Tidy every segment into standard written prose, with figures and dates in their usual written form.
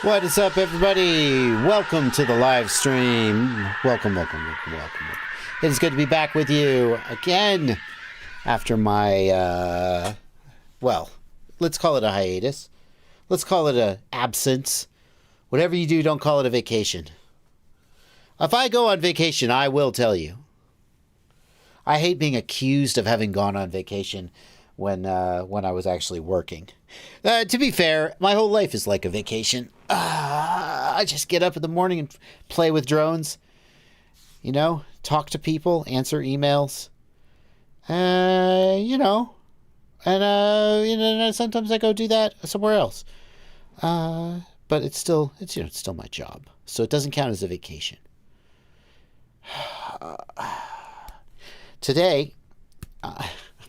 What is up, everybody? Welcome to the live stream. Welcome. It is good to be back with you again after my, well, let's call it a hiatus. Let's call it a absence. Whatever you do, don't call it a vacation. If I go on vacation, I will tell you. I hate being accused of having gone on vacation when I was actually working. To be fair, my whole life is like a vacation. I just get up in the morning and play with drones. You know, talk to people, answer emails. And sometimes I go do that somewhere else. But it's still my job, so it doesn't count as a vacation. Today,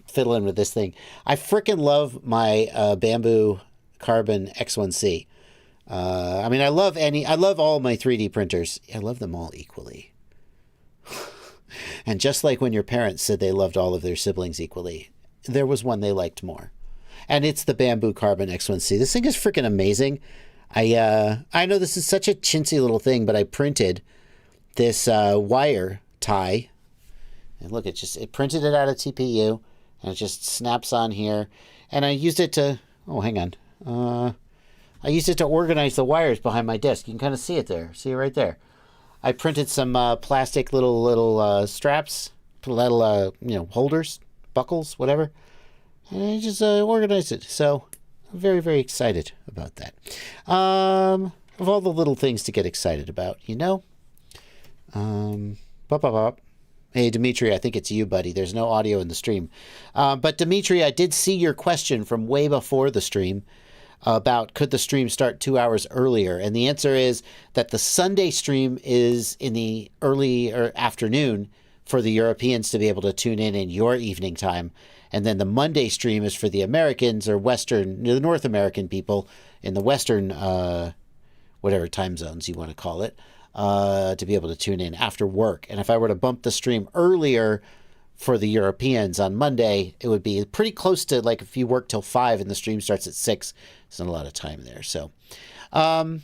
fiddling with this thing. I frickin' love my bamboo carbon X1C. I love all my 3D printers. I love them all equally. And just like when your parents said they loved all of their siblings equally, there was one they liked more. And it's the bamboo carbon X1C. This thing is freaking amazing. I know this is such a chintzy little thing, but I printed this wire tie. And look, it printed it out of TPU. And it just snaps on here. And I used it to... Oh, hang on. I used it to organize the wires behind my desk. You can kind of see it there. See it right there. I printed some plastic little straps, little holders, buckles, whatever. And I just organized it. So I'm very, very excited about that. Of all the little things to get excited about, you know? Hey, Dimitri, I think it's you, buddy. There's no audio in the stream. But Dimitri, I did see your question from way before the stream about could the stream start 2 hours earlier? And the answer is that the Sunday stream is in the early or afternoon for the Europeans to be able to tune in your evening time. And then the Monday stream is for the Americans or the North American people in the Western, whatever time zones you want to call it, to be able to tune in after work. And if I were to bump the stream earlier for the Europeans on Monday, it would be pretty close to like if you work till 5 and the stream starts at 6. There's not a lot of time there. So, yeah,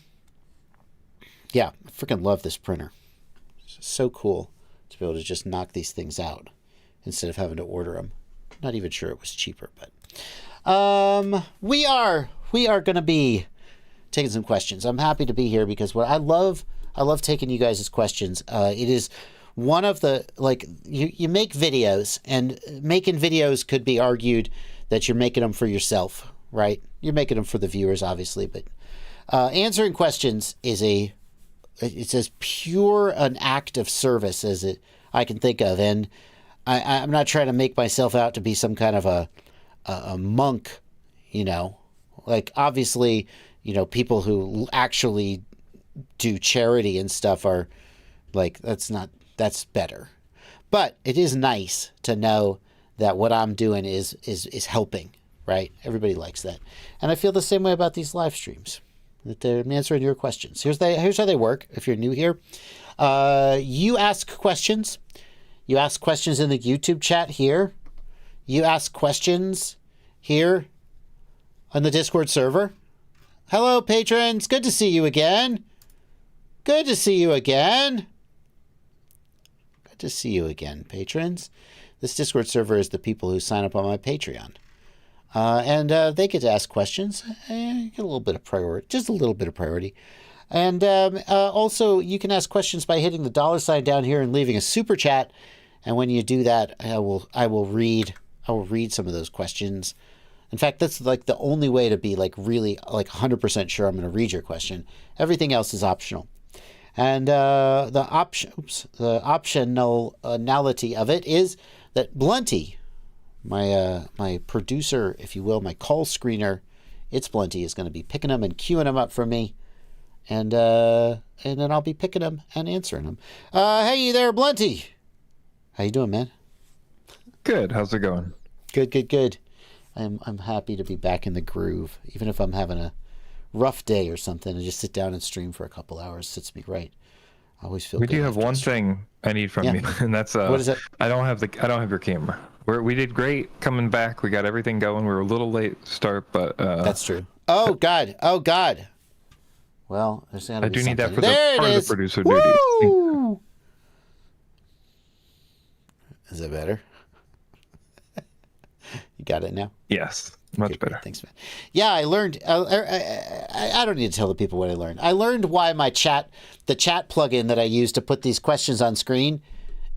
I freaking love this printer. It's so cool to be able to just knock these things out instead of having to order them. Not even sure it was cheaper, but we are going to be taking some questions. I'm happy to be here because I love taking you guys' questions. It is one of the, like, you make videos, and making videos could be argued that you're making them for yourself, right? You're making them for the viewers, obviously, but answering questions is it's as pure an act of service as I can think of. And I'm not trying to make myself out to be some kind of a monk, you know, like, obviously, you know, people who actually do charity and stuff are like, that's better. But it is nice to know that what I'm doing is helping, right? Everybody likes that. And I feel the same way about these live streams, that they're answering your questions. Here's how they work. If you're new here, you ask questions. You ask questions in the YouTube chat here. You ask questions here on the Discord server. Hello, patrons. Good to see you again. Good to see you again. Good to see you again, patrons. This Discord server is the people who sign up on my Patreon. And they get to ask questions. Get a little bit of priority. Just a little bit of priority. And also, you can ask questions by hitting the $ down here and leaving a super chat. And when you do that, I will read some of those questions. In fact, that's like the only way to be like really like 100% sure I'm going to read your question. Everything else is optional. And the optionality of it is that Blunty, my producer, if you will, my call screener, it's Blunty, is going to be picking them and queuing them up for me. And then I'll be picking them and answering them. Hey there, Blunty. How you doing, man? Good. How's it going? Good. I'm happy to be back in the groove, even if I'm having a rough day or something, and just sit down and stream for a couple hours sits me right. I always feel. We do have one thing I need from you, and that's what is it? I don't have your camera. We did great coming back. We got everything going. We were a little late to start, but that's true. Oh God. Well, there's gotta I be do something. need that for there part it of is. the producer Woo! duties. Is that better? You got it now? Yes, much better. Great. Thanks, man. Yeah, I learned. I don't need to tell the people what I learned. I learned why the chat plugin that I use to put these questions on screen,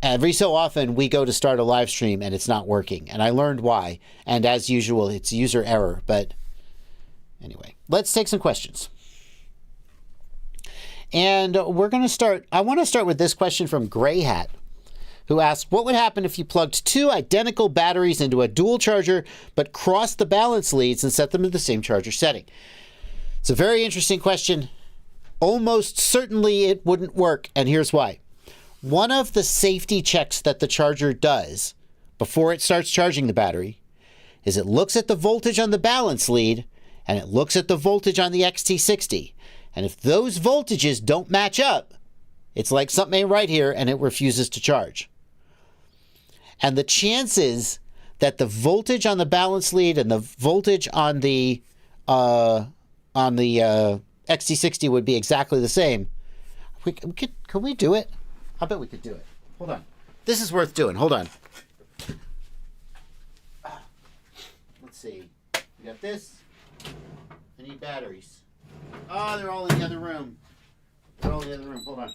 every so often we go to start a live stream and it's not working. And I learned why. And as usual, it's user error. But anyway, let's take some questions. And we're going to start. I want to start with this question from Gray Hat, who asked, what would happen if you plugged two identical batteries into a dual charger, but crossed the balance leads and set them in the same charger setting? It's a very interesting question. Almost certainly it wouldn't work, and here's why. One of the safety checks that the charger does before it starts charging the battery is it looks at the voltage on the balance lead, and it looks at the voltage on the XT60. And if those voltages don't match up, it's like something ain't right here, and it refuses to charge. And the chances that the voltage on the balance lead and the voltage on the XT60 would be exactly the same. Can we do it? I bet we could do it. Hold on. This is worth doing. Hold on. Let's see. We got this. I need batteries. Oh, they're all in the other room. Hold on.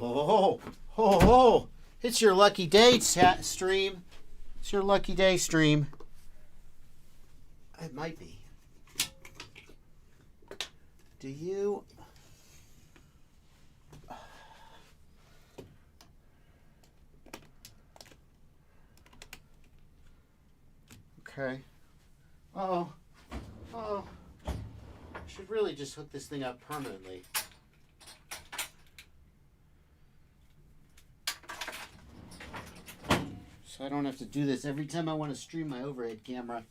Oh, it's your lucky day, stream. It's your lucky day, stream. It might be. Do you... Okay. Oh. I should really just hook this thing up permanently. So I don't have to do this every time I want to stream my overhead camera.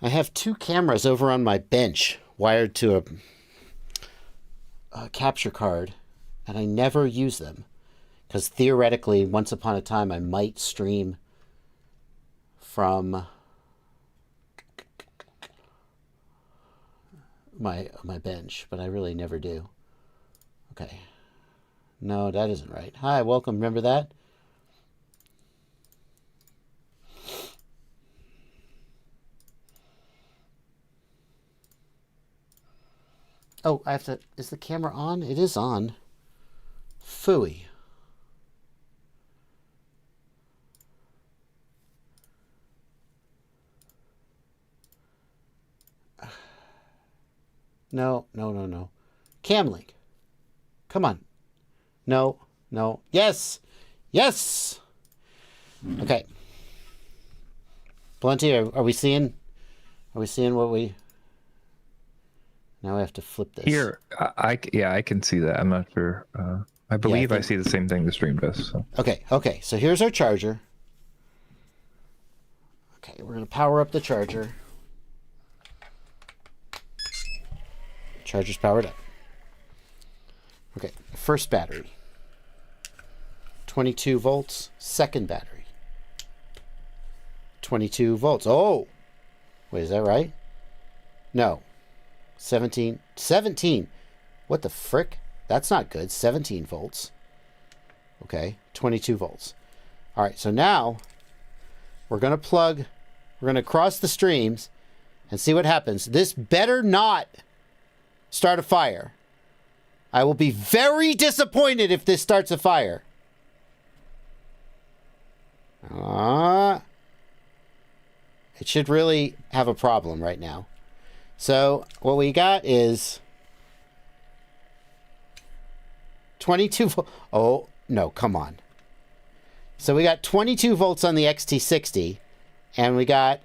I have two cameras over on my bench wired to a capture card, and I never use them Because theoretically, once upon a time, I might stream from my bench, but I really never do. Okay. No, that isn't right. Hi, welcome. Remember that? Oh, I have to... Is the camera on? It is on. Phooey. No. Camlink. Come on. No. Yes. Okay. Plenty. Are we seeing? Are we seeing what we? Now I have to flip this. Here, I can see that. I'm not sure. I believe I see the same thing the stream does. So. Okay. So here's our charger. Okay, we're gonna power up the charger. Charger's powered up. Okay, first battery. 22 volts. Second battery. 22 volts. Oh! Wait, is that right? No. 17. What the frick? That's not good. 17 volts. Okay, 22 volts. All right, so now we're going to cross the streams and see what happens. This better not start a fire. I will be very disappointed if this starts a fire. It should really have a problem right now. So what we got is 22 volts. Oh, no, come on. So we got 22 volts on the XT60, and we got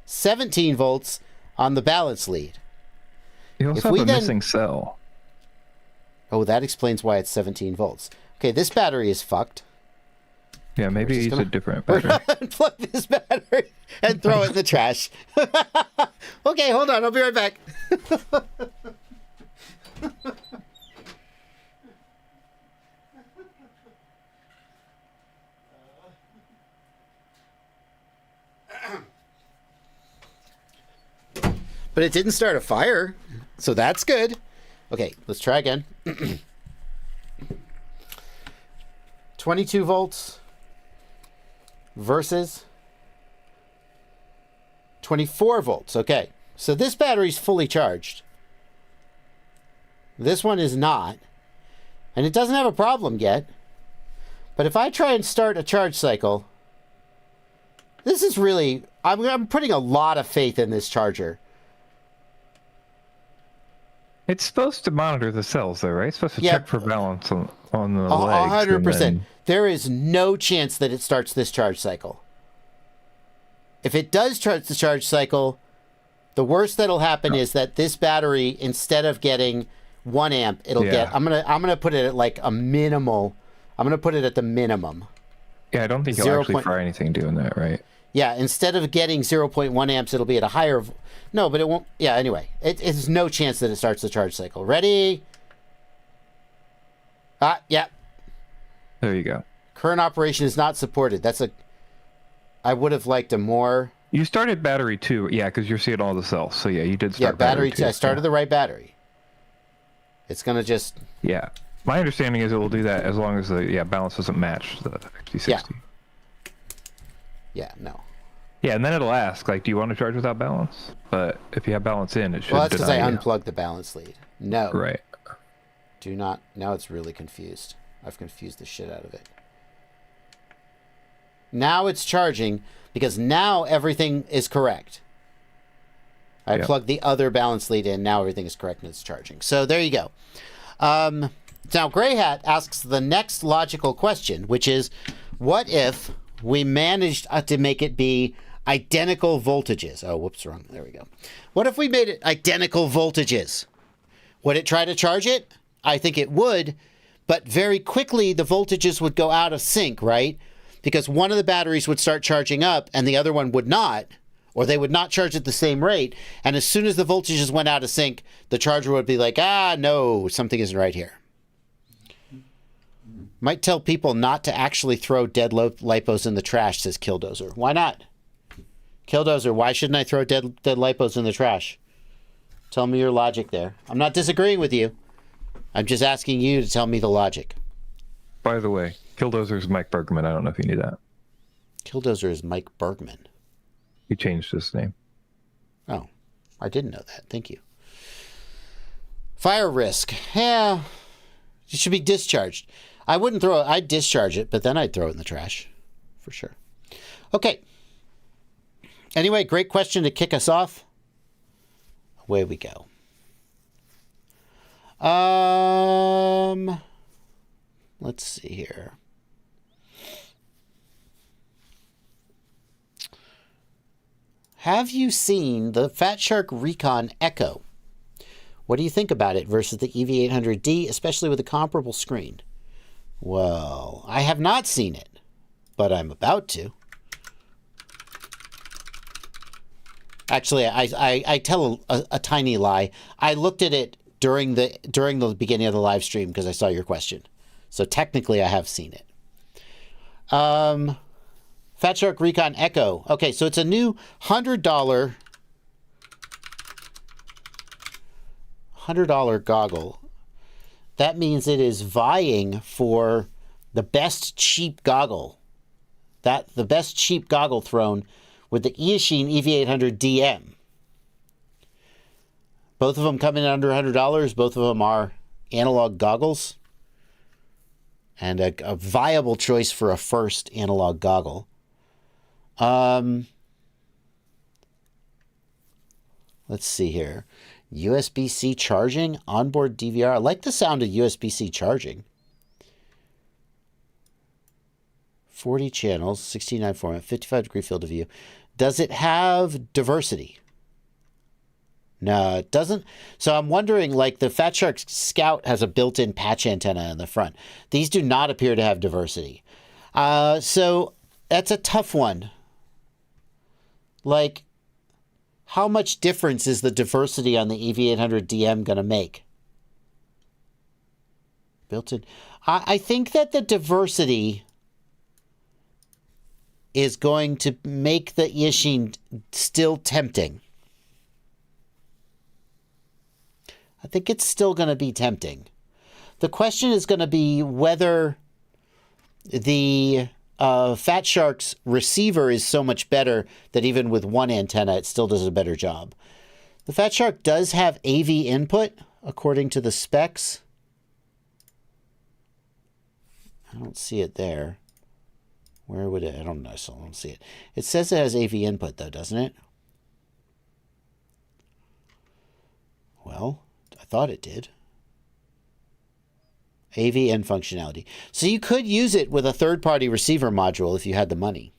17 volts on the balance lead. You also have a missing cell. Oh, that explains why it's 17 volts. Okay, this battery is fucked. Yeah, maybe use a different We're battery. gonna unplug this battery and throw it in the trash. Okay, hold on. I'll be right back. But it didn't start a fire, so that's good. Okay, let's try again. 22 volts versus 24 volts. Okay, so this battery's fully charged. This one is not. And it doesn't have a problem yet. But if I try and start a charge cycle, this is really... I'm putting a lot of faith in this charger. It's supposed to monitor the cells, though, right? It's supposed to check for balance on the legs. 100%. Then... There is no chance that it starts this charge cycle. If it does start the charge cycle, the worst that'll happen is that this battery, instead of getting 1 amp, it'll get... I'm gonna put it at like a minimal... I'm gonna put it at the minimum. Yeah, I don't think you'll actually fry anything doing that, right? Yeah, instead of getting 0.1 amps, it'll be at a higher... No, but it won't... Yeah, anyway. It's no chance that it starts the charge cycle. Ready? Yeah. There you go. Current operation is not supported. That's a... I would have liked a more... You started battery 2. Yeah, because you're seeing all the cells. So yeah, you did start battery 2. I started the right battery. It's going to just... Yeah. My understanding is it will do that as long as the balance doesn't match the XT60. Yeah, no. Yeah, and then it'll ask, like, do you want to charge without balance? But if you have balance in, it should... Well, that's because I unplugged the balance lead. No. Right. Do not... Now it's really confused. I've confused the shit out of it. Now it's charging because now everything is correct. I plugged the other balance lead in. Now everything is correct and it's charging. So there you go. Now Grey Hat asks the next logical question, which is, what if we managed to make it be identical voltages? Oh, whoops, wrong. There we go. What if we made it identical voltages? Would it try to charge it? I think it would, but very quickly the voltages would go out of sync, right? Because one of the batteries would start charging up and the other one would not, or they would not charge at the same rate. And as soon as the voltages went out of sync, the charger would be like, no, something isn't right here. Might tell people not to actually throw dead lipos in the trash, says Killdozer. Why not? Killdozer, why shouldn't I throw dead lipos in the trash? Tell me your logic there. I'm not disagreeing with you. I'm just asking you to tell me the logic. By the way, Killdozer is Mike Bergman. I don't know if you knew that. Killdozer is Mike Bergman. He changed his name. Oh, I didn't know that. Thank you. Fire risk. Yeah, it should be discharged. I wouldn't throw it. I'd discharge it, but then I'd throw it in the trash. For sure. Okay. Anyway, great question to kick us off. Away we go. Let's see here. Have you seen the Fat Shark Recon Echo? What do you think about it versus the EV800D, especially with a comparable screen? Well, I have not seen it, but I'm about to. Actually, I tell a tiny lie. I looked at it during the beginning of the live stream because I saw your question. So technically, I have seen it. Fat Shark Recon Echo. Okay, so it's a new $100 goggle. That means it is vying for the best cheap goggle. The best cheap goggle throne with the Eachine EV800DM. Both of them come in under $100. Both of them are analog goggles. And a viable choice for a first analog goggle. Let's see here. USB-C charging, onboard DVR. I like the sound of USB-C charging. 40 channels, 69 format, 55-degree field of view. Does it have diversity? No, it doesn't. So I'm wondering, like the Fat Shark Scout has a built-in patch antenna in the front. These do not appear to have diversity. So that's a tough one. Like, how much difference is the diversity on the EV800DM going to make? Built-in. I think that the diversity is going to make the Eachine still tempting. I think it's still going to be tempting. The question is going to be whether the Fat Shark's receiver is so much better that even with one antenna, it still does a better job. The Fat Shark does have AV input, according to the specs. I don't see it there. Where would it? I don't know. I don't see it. It says it has AV input, though, doesn't it? Well, I thought it did. AV and functionality. So you could use it with a third-party receiver module if you had the money.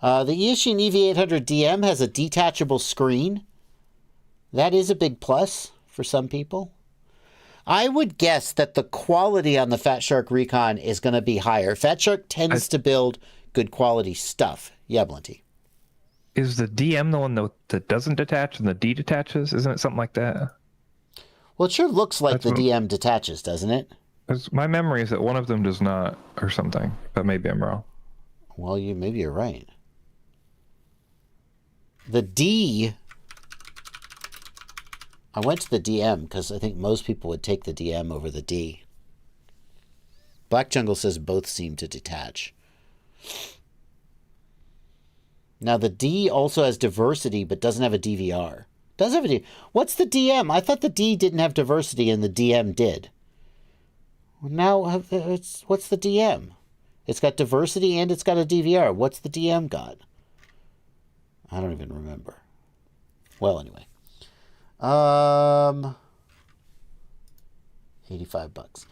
The Eachine EV800DM has a detachable screen. That is a big plus for some people. I would guess that the quality on the Fat Shark Recon is going to be higher. Fat Shark tends to build good quality stuff. Yeah, Blinty. Is the DM the one that doesn't detach and the D detaches? Isn't it something like that? Well, it sure looks like the DM detaches, doesn't it? My memory is that one of them does not, or something, but maybe I'm wrong. Well, maybe you're right. The D, I went to the DM because I think most people would take the DM over the D. Black Jungle says both seem to detach. Now, the D also has diversity, but doesn't have a DVR. Does have a D. What's the DM? I thought the D didn't have diversity and the DM did. Well, now, what's the DM? It's got diversity and it's got a DVR. What's the DM got? I don't even remember. Well, anyway. $85.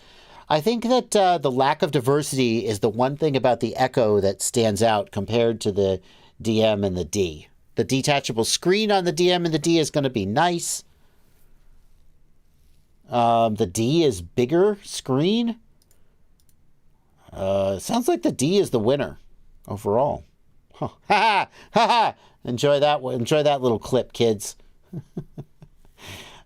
I think that the lack of diversity is the one thing about the Echo that stands out compared to the DM and the D. The detachable screen on the DM and the D is going to be nice. The D is bigger screen. Sounds like the D is the winner overall. Huh. Ha ha! Enjoy that one. Enjoy that little clip, kids.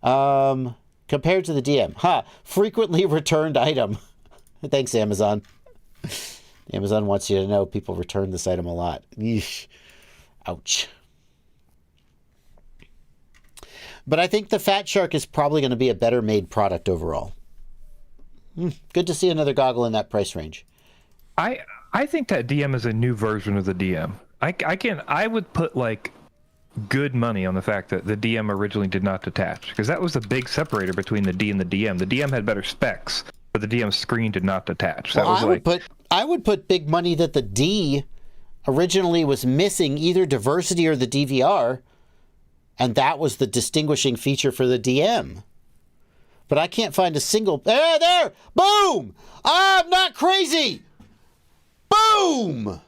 Compared to the DM. Frequently returned item. Thanks, Amazon. Amazon wants you to know people return this item a lot. Yeesh. Ouch. But I think the Fat Shark is probably going to be a better made product overall. Good to see another goggle in that price range. I think that DM is a new version of the DM. I would put like good money on the fact that the DM originally did not detach, because that was the big separator between the D and the DM. The DM had better specs, but the DM screen did not detach. So well, I would put big money that the D originally was missing either diversity or the DVR, and that was the distinguishing feature for the DM. But I can't find a single... There! Boom! I'm not crazy! Boom!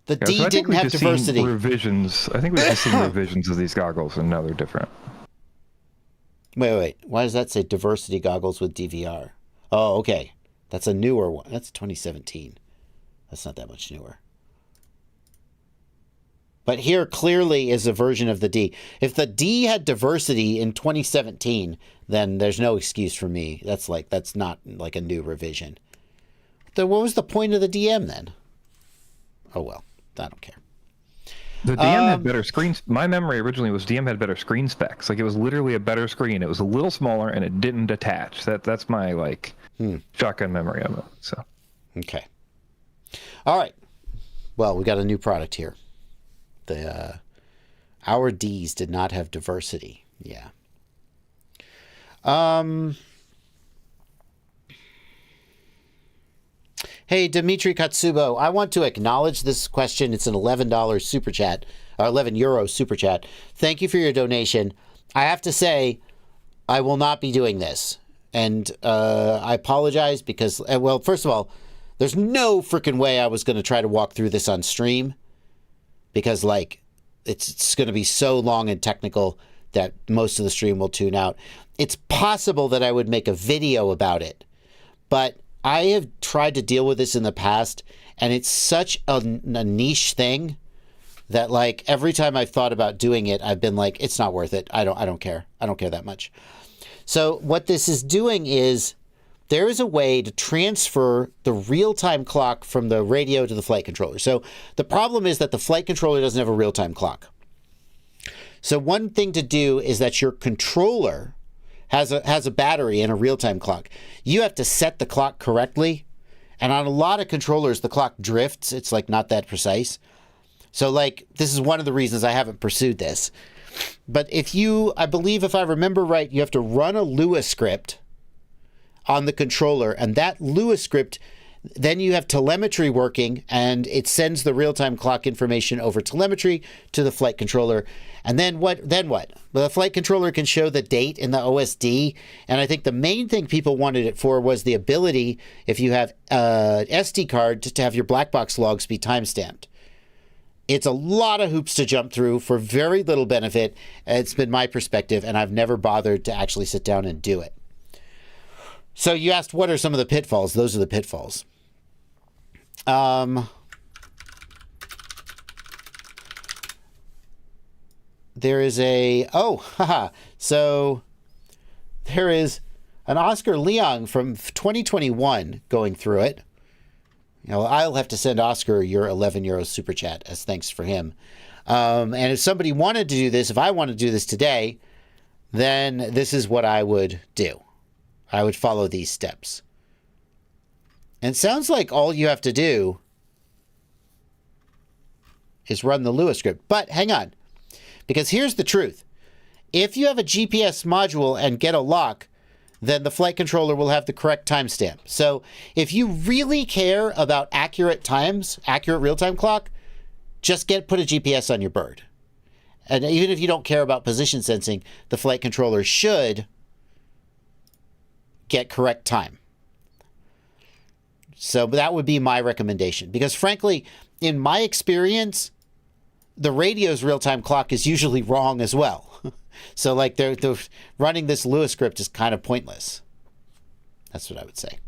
The D so didn't have diversity. Revisions. I think we've just seen revisions of these goggles, and now they're different. Wait. Why does that say diversity goggles with DVR? Oh, okay. That's a newer one. That's 2017. That's not that much newer. But here clearly is a version of the D. If the D had diversity in 2017, then there's no excuse for me. That's not like a new revision. What was the point of the DM then? Oh well, I don't care. The DM had better screens. My memory originally was DM had better screen specs. Like it was literally a better screen. It was a little smaller and it didn't detach. That's my shotgun memory of it. So. Okay. All right. Well, we got a new product here. Our D's did not have diversity. Yeah. Hey, Dimitri Katsubo, I want to acknowledge this question. It's an $11 super chat, or €11 super chat. Thank you for your donation. I have to say, I will not be doing this. And I apologize because, well, first of all, there's no freaking way I was going to try to walk through this on stream. Because, it's going to be so long and technical that most of the stream will tune out. It's possible that I would make a video about it. But I have tried to deal with this in the past, and it's such a niche thing that, every time I've thought about doing it, I've been like, it's not worth it. I don't care. I don't care that much. So what this is doing is there is a way to transfer the real-time clock from the radio to the flight controller. So the problem is that the flight controller doesn't have a real-time clock. So one thing to do is that your controller has a battery and a real-time clock. You have to set the clock correctly. And on a lot of controllers, the clock drifts. It's not that precise. So this is one of the reasons I haven't pursued this. But I believe if I remember right, you have to run a Lua script on the controller, and that Lua script, then you have telemetry working, and it sends the real-time clock information over telemetry to the flight controller. And then what? Well, the flight controller can show the date in the OSD, and I think the main thing people wanted it for was the ability, if you have SD card, to have your black box logs be timestamped. It's a lot of hoops to jump through for very little benefit. It's been my perspective, and I've never bothered to actually sit down and do it. So you asked, what are some of the pitfalls? Those are the pitfalls. There is so there is an Oscar Leong from 2021 going through it. I'll have to send Oscar your €11 super chat as thanks for him. And if somebody wanted to do this, if I want to do this today, then this is what I would do. I would follow these steps. And it sounds like all you have to do is run the Lua script. But hang on, because here's the truth. If you have a GPS module and get a lock, then the flight controller will have the correct timestamp. So if you really care about accurate times, accurate real-time clock, just put a GPS on your bird. And even if you don't care about position sensing, the flight controller should get correct time. So that would be my recommendation, because frankly, in my experience, the radio's real-time clock is usually wrong as well. So they're running this Lua script is kind of pointless. That's what I would say.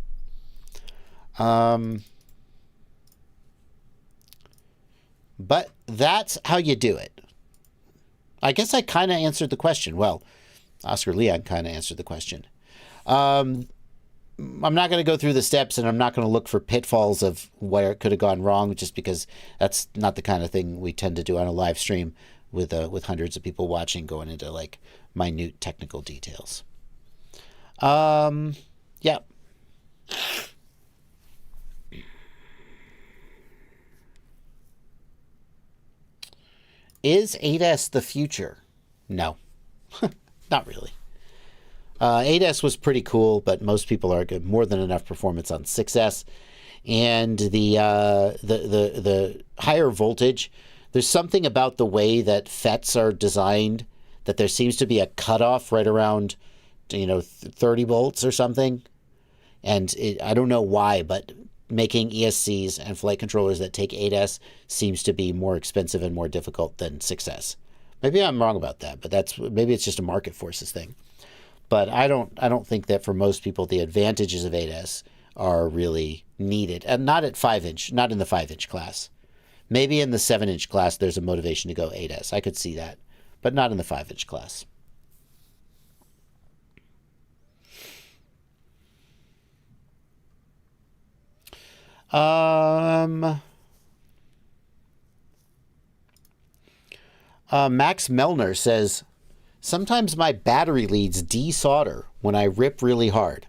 But that's how you do it. I guess I kind of answered the question. Well, Oscar Leon kind of answered the question. I'm not going to go through the steps, and I'm not going to look for pitfalls of where it could have gone wrong, just because that's not the kind of thing we tend to do on a live stream with hundreds of people watching, going into like minute technical details. Yeah. Is 8S the future? No, not really. 8S was pretty cool, but most people are good. More than enough performance on 6S, and the higher voltage. There's something about the way that FETs are designed that there seems to be a cutoff right around, 30 volts or something, and I don't know why, but making ESCs and flight controllers that take 8S seems to be more expensive and more difficult than 6S. Maybe I'm wrong about that, but maybe it's just a market forces thing. But I don't think that for most people the advantages of 8S are really needed, and not at 5-inch, not in the 5-inch class. Maybe in the 7-inch class there's a motivation to go 8S. I could see that, but not in the 5-inch class. Max Melner says, sometimes my battery leads desolder when I rip really hard.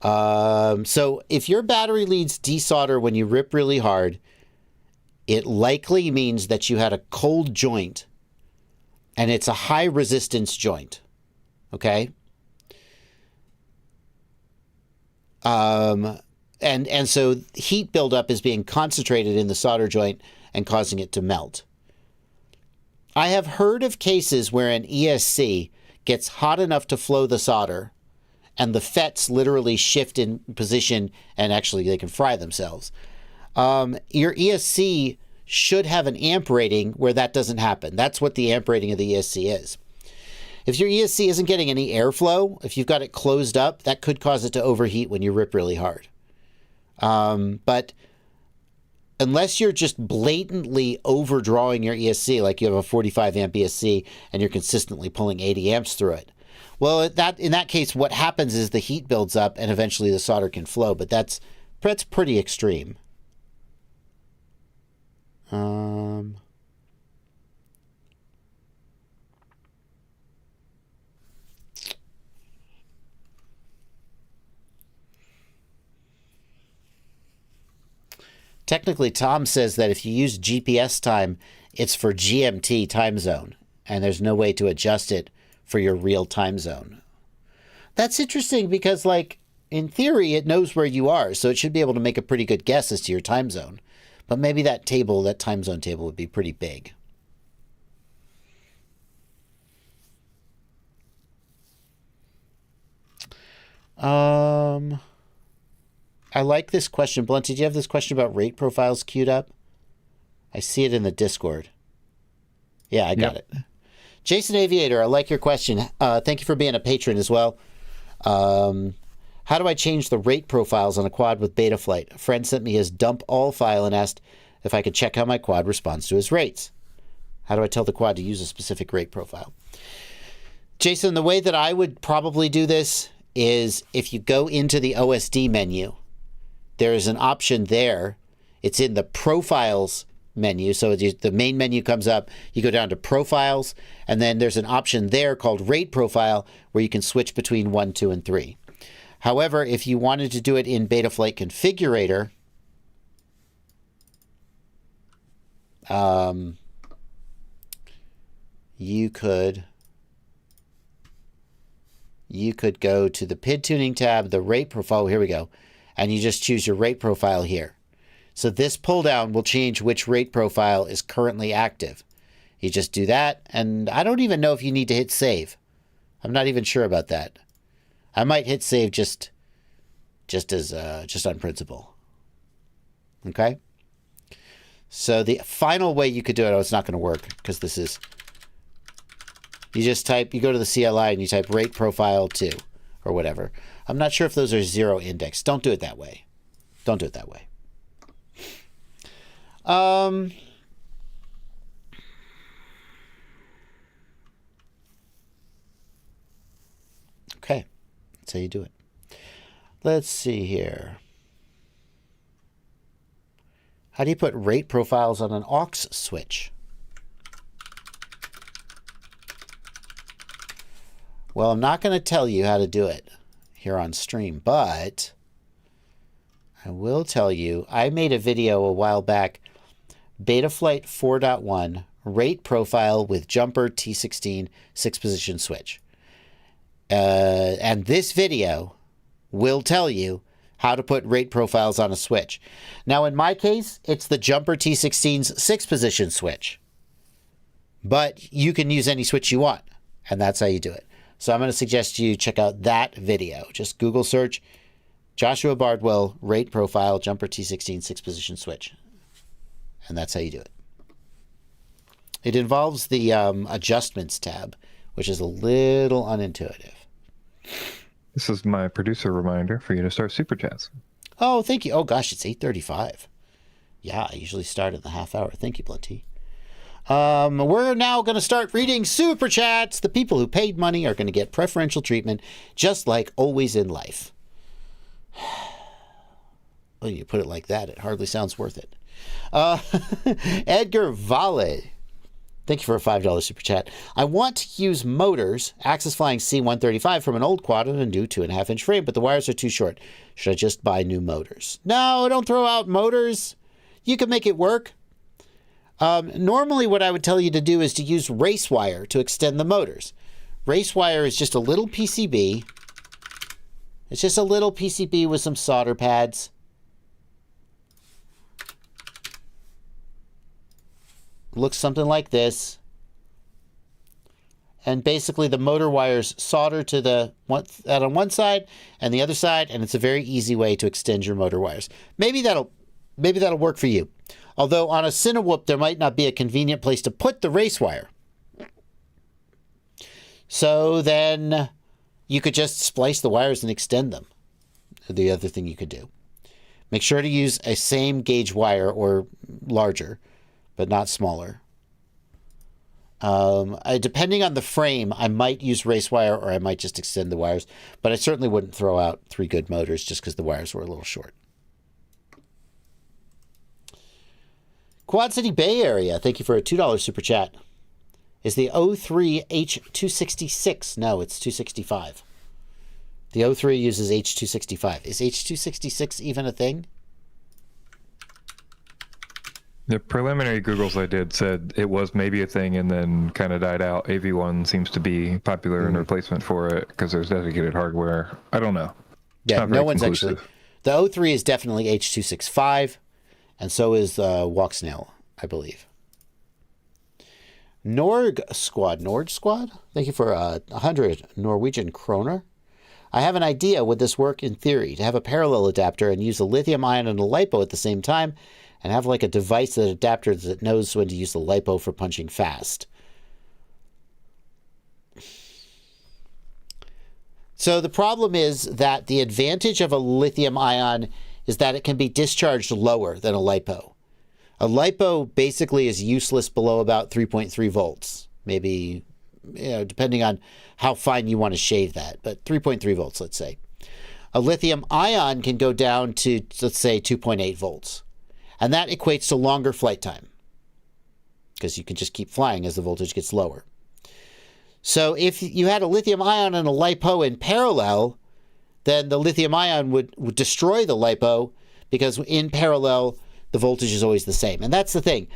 So if your battery leads desolder when you rip really hard, it likely means that you had a cold joint and it's a high resistance joint. Okay? And so heat buildup is being concentrated in the solder joint and causing it to melt. I have heard of cases where an ESC gets hot enough to flow the solder and the FETs literally shift in position and actually they can fry themselves. Your ESC should have an amp rating where that doesn't happen. That's what the amp rating of the ESC is. If your ESC isn't getting any airflow, if you've got it closed up, that could cause it to overheat when you rip really hard. But unless you're just blatantly overdrawing your ESC, like you have a 45 amp ESC and you're consistently pulling 80 amps through it, well, in that case, what happens is the heat builds up and eventually the solder can flow. But that's pretty extreme. Technically, Tom says that if you use GPS time, it's for GMT time zone, and there's no way to adjust it for your real time zone. That's interesting because, like, in theory, it knows where you are, so it should be able to make a pretty good guess as to your time zone. But maybe that time zone table would be pretty big. I like this question. Blunt, did you have this question about rate profiles queued up? I see it in the Discord. Yeah, I got it. Jason Aviator, I like your question. Thank you for being a patron as well. How do I change the rate profiles on a quad with Betaflight? A friend sent me his dump all file and asked if I could check how my quad responds to his rates. How do I tell the quad to use a specific rate profile? Jason, the way that I would probably do this is if you go into the OSD menu, there is an option there. It's in the profiles menu. So the main menu comes up, you go down to profiles, and then there's an option there called rate profile where you can switch between 1, 2, and 3. However, if you wanted to do it in Betaflight Configurator, you could go to the PID tuning tab, the rate profile, here we go, and you just choose your rate profile here. So this pull down will change which rate profile is currently active. You just do that, and I don't even know if you need to hit save. I'm not even sure about that. I might hit save just on principle. Okay? So the final way you could do it, it's not going to work because this is, you go to the CLI and you type rate profile 2 or whatever. I'm not sure if those are 0 index. Don't do it that way. Don't do it that way. Okay. That's how you do it. Let's see here. How do you put rate profiles on an aux switch? Well, I'm not going to tell you how to do it here on stream, but I will tell you, I made a video a while back, Betaflight 4.1, rate profile with jumper T16 6-position switch. And this video will tell you how to put rate profiles on a switch. Now, in my case, it's the jumper T16's 6-position switch. But you can use any switch you want, and that's how you do it. So I'm going to suggest you check out that video. Just Google search Joshua Bardwell rate profile jumper T16 6-position switch. And that's how you do it. It involves the adjustments tab, which is a little unintuitive. This is my producer reminder for you to start Super Chats. Oh, thank you. Oh, gosh, it's 8:35. Yeah, I usually start in the half hour. Thank you, Blinty. We're now going to start reading Super Chats. The people who paid money are going to get preferential treatment, just like always in life. Well, you put it like that, it hardly sounds worth it. Edgar Vale. Thank you for a $5 Super Chat. I want to use motors, Axis Flying C135 from an old quad and a new 2.5-inch frame, but the wires are too short. Should I just buy new motors? No, don't throw out motors. You can make it work. Normally what I would tell you to do is to use race wire to extend the motors. Race wire is just a little PCB. It's just a little PCB with some solder pads. Looks something like this. And basically the motor wires solder to the out on one side and the other side, and it's a very easy way to extend your motor wires. Maybe that'll work for you. Although on a Cinewhoop, there might not be a convenient place to put the race wire. So then you could just splice the wires and extend them. The other thing you could do. Make sure to use a same gauge wire or larger, but not smaller. Depending on the frame, I might use race wire or I might just extend the wires. But I certainly wouldn't throw out 3 good motors just because the wires were a little short. Quad City Bay Area, thank you for a $2 Super Chat. Is the 03 H266? No, it's 265. The 03 uses H265. Is H266 even a thing? The preliminary Googles I did said it was maybe a thing and then kind of died out. AV1 seems to be popular in replacement for it because there's dedicated hardware. I don't know. Yeah, no one's conclusive. Actually... The 03 is definitely H265, and so is Walksnail, I believe. Nord Squad. Thank you for 100 Norwegian kroner. I have an idea. Would this work in theory? To have a parallel adapter and use a lithium ion and a LiPo at the same time, and have like a device that adapters that knows when to use the LiPo for punching fast. So the problem is that the advantage of a lithium ion is that it can be discharged lower than a LiPo. A LiPo basically is useless below about 3.3 volts. Maybe, depending on how fine you want to shave that, but 3.3 volts, let's say. A lithium ion can go down to, let's say, 2.8 volts. And that equates to longer flight time because you can just keep flying as the voltage gets lower. So if you had a lithium ion and a LiPo in parallel, then the lithium ion would destroy the LiPo because in parallel, the voltage is always the same. And that's the thing.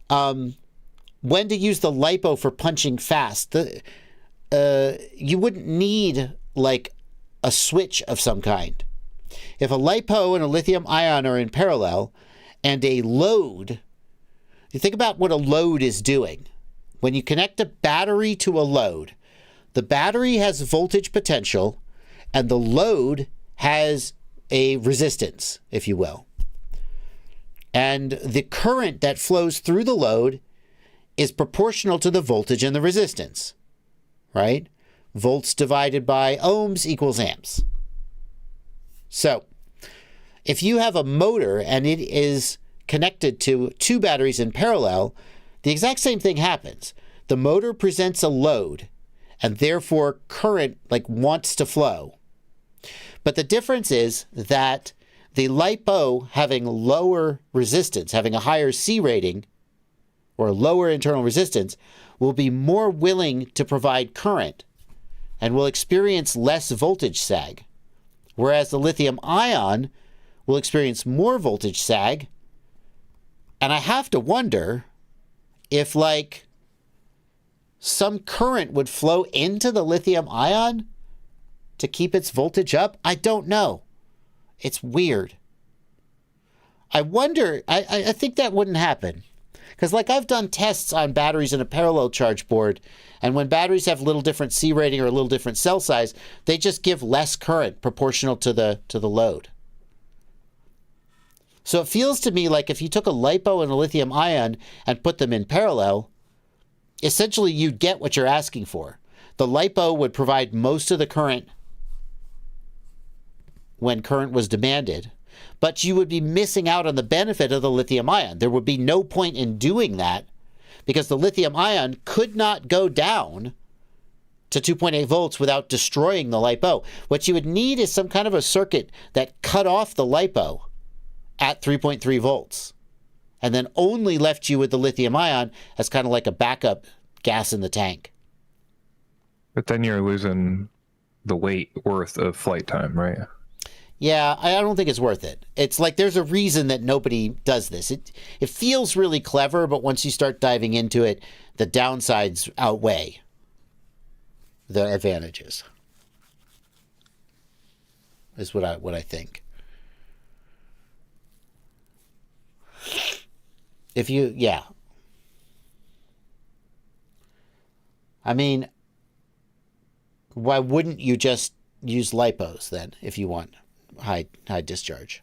When to use the LiPo for punching fast, you wouldn't need like a switch of some kind. If a LiPo and a lithium ion are in parallel, and a load, you think about what a load is doing. When you connect a battery to a load, the battery has voltage potential and the load has a resistance, if you will. And the current that flows through the load is proportional to the voltage and the resistance, right? Volts divided by ohms equals amps. So, if you have a motor and it is connected to 2 batteries in parallel, the exact same thing happens. The motor presents a load and therefore current wants to flow. But the difference is that the LiPo having lower resistance, having a higher C rating or lower internal resistance, will be more willing to provide current and will experience less voltage sag. Whereas the lithium ion will experience more voltage sag. And I have to wonder if, like, some current would flow into the lithium ion to keep its voltage up. I don't know. It's weird. I wonder, I think that wouldn't happen. Because, like, I've done tests on batteries in a parallel charge board, and when batteries have a little different C rating or a little different cell size, they just give less current proportional to the load. So it feels to me like if you took a LiPo and a lithium ion and put them in parallel, essentially you'd get what you're asking for. The LiPo would provide most of the current when current was demanded, but you would be missing out on the benefit of the lithium ion. There would be no point in doing that because the lithium ion could not go down to 2.8 volts without destroying the LiPo. What you would need is some kind of a circuit that cut off the LiPo at 3.3 volts and then only left you with the lithium ion as kind of like a backup gas in the tank. But then you're losing the weight worth of flight time, right? Yeah, I don't think it's worth it. It's like there's a reason that nobody does this. It feels really clever, but once you start diving into it, the downsides outweigh the advantages. Is what I think. If you, yeah. I mean, why wouldn't you just use LiPos then if you want high discharge?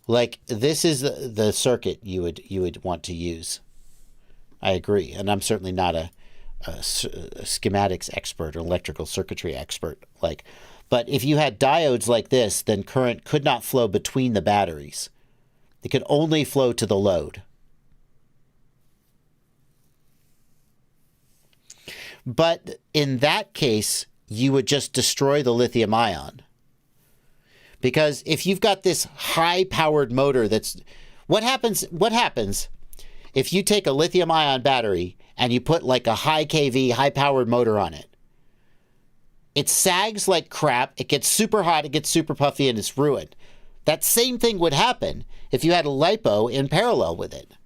Like, this is the circuit you would want to use. I agree, and I'm certainly not a schematics expert or electrical circuitry expert. Like, but if you had diodes like this, then current could not flow between the batteries. It could only flow to the load. But in that case, you would just destroy the lithium ion. Because if you've got this high-powered motor that's... What happens if you take a lithium ion battery and you put like a high kV, high-powered motor on it? It sags like crap, it gets super hot, it gets super puffy, and it's ruined. That same thing would happen if you had a LiPo in parallel with it.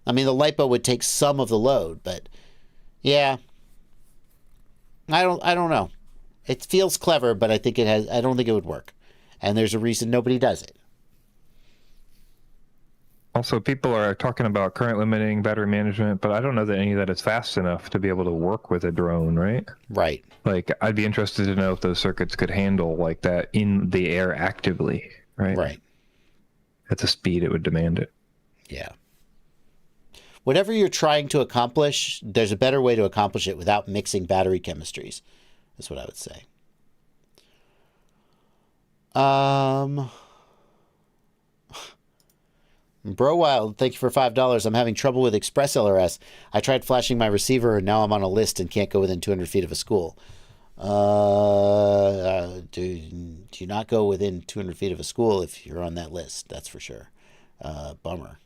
I mean, the LiPo would take some of the load, but yeah... I don't know. It feels clever, but I don't think it would work. And there's a reason nobody does it. Also, people are talking about current limiting, battery management, but I don't know that any of that is fast enough to be able to work with a drone, right? Right. Like, I'd be interested to know if those circuits could handle like that in the air actively, right? Right. At the speed it would demand it. Yeah. Whatever you're trying to accomplish, there's a better way to accomplish it without mixing battery chemistries. That's what I would say. Bro Wild, thank you for $5. I'm having trouble with Express LRS. I tried flashing my receiver and now I'm on a list and can't go within 200 feet of a school. Do not go within 200 feet of a school if you're on that list. That's for sure. Bummer.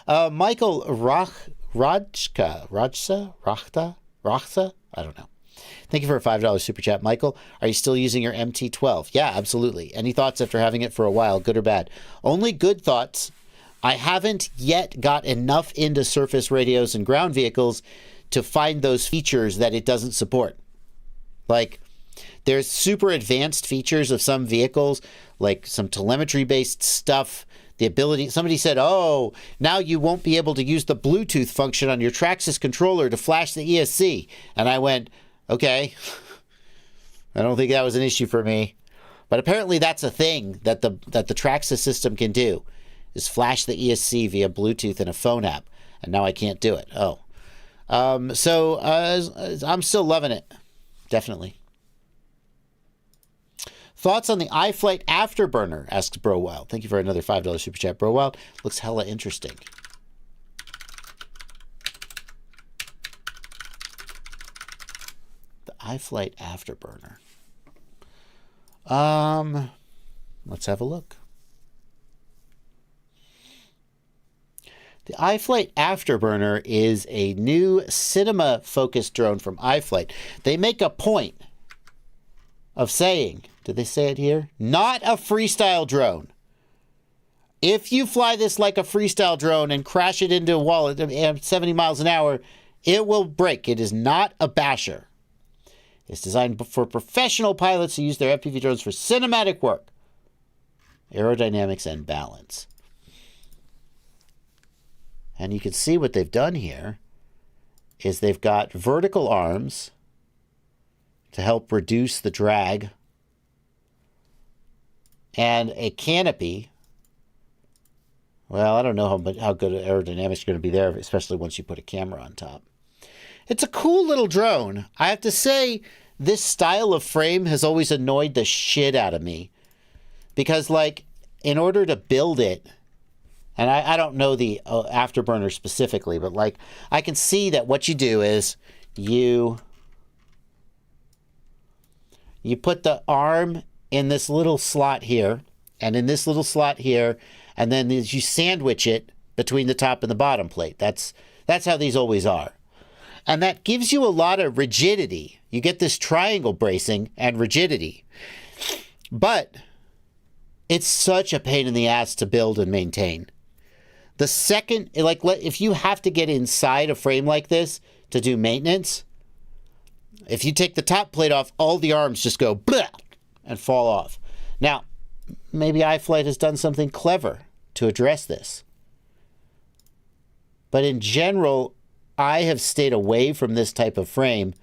Michael Rachta? I don't know. Thank you for a $5 super chat. Michael, are you still using your MT-12? Yeah, absolutely. Any thoughts after having it for a while, good or bad? Only good thoughts. I haven't yet got enough into surface radios and ground vehicles to find those features that it doesn't support. Like, there's super advanced features of some vehicles, like some telemetry-based stuff. The ability, somebody said, oh, now you won't be able to use the Bluetooth function on your Traxxas controller to flash the ESC. And I went, okay, I don't think that was an issue for me. But apparently that's a thing that the Traxxas system can do, is flash the ESC via Bluetooth in a phone app. And now I can't do it. Oh. So I'm still loving it. Definitely. Thoughts on the iFlight Afterburner, asks Bro Wild. Thank you for another $5 super chat, Bro Wild. Looks hella interesting. iFlight Afterburner. Let's have a look. The iFlight Afterburner is a new cinema-focused drone from iFlight. They make a point of saying, did they say it here? Not a freestyle drone. If you fly this like a freestyle drone and crash it into a wall at 70 miles an hour, it will break. It is not a basher. It's designed for professional pilots who use their FPV drones for cinematic work, aerodynamics, and balance. And you can see what they've done here is they've got vertical arms to help reduce the drag and a canopy. Well, I don't know how good aerodynamics are going to be there, especially once you put a camera on top. It's a cool little drone. I have to say, this style of frame has always annoyed the shit out of me. Because, like, in order to build it, and I don't know the Afterburner specifically, but, like, I can see that what you do is you put the arm in this little slot here, and in this little slot here, and then you sandwich it between the top and the bottom plate. That's how these always are. And that gives you a lot of rigidity. You get this triangle bracing and rigidity. But it's such a pain in the ass to build and maintain. The second, like, if you have to get inside a frame like this to do maintenance, if you take the top plate off, all the arms just go blah and fall off. Now, maybe iFlight has done something clever to address this. But in general, I have stayed away from this type of frame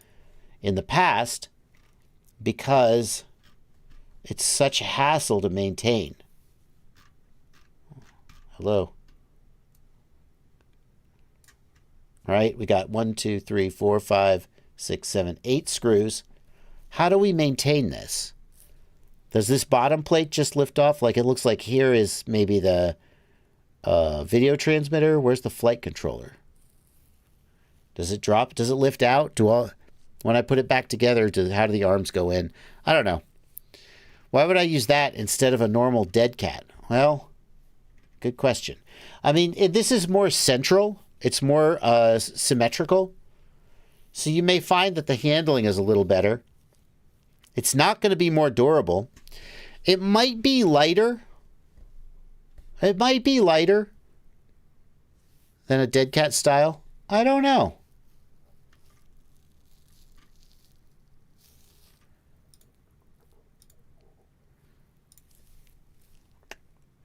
in the past because it's such a hassle to maintain. Hello. All right, we got 1, 2, 3, 4, 5, 6, 7, 8 screws. How do we maintain this? Does this bottom plate just lift off? Like, it looks like here is maybe the video transmitter. Where's the flight controller? Does it drop? Does it lift out? When I put it back together, how do the arms go in? I don't know. Why would I use that instead of a normal dead cat? Well, good question. I mean, this is more central. It's more symmetrical. So you may find that the handling is a little better. It's not going to be more durable. It might be lighter. It might be lighter than a dead cat style. I don't know.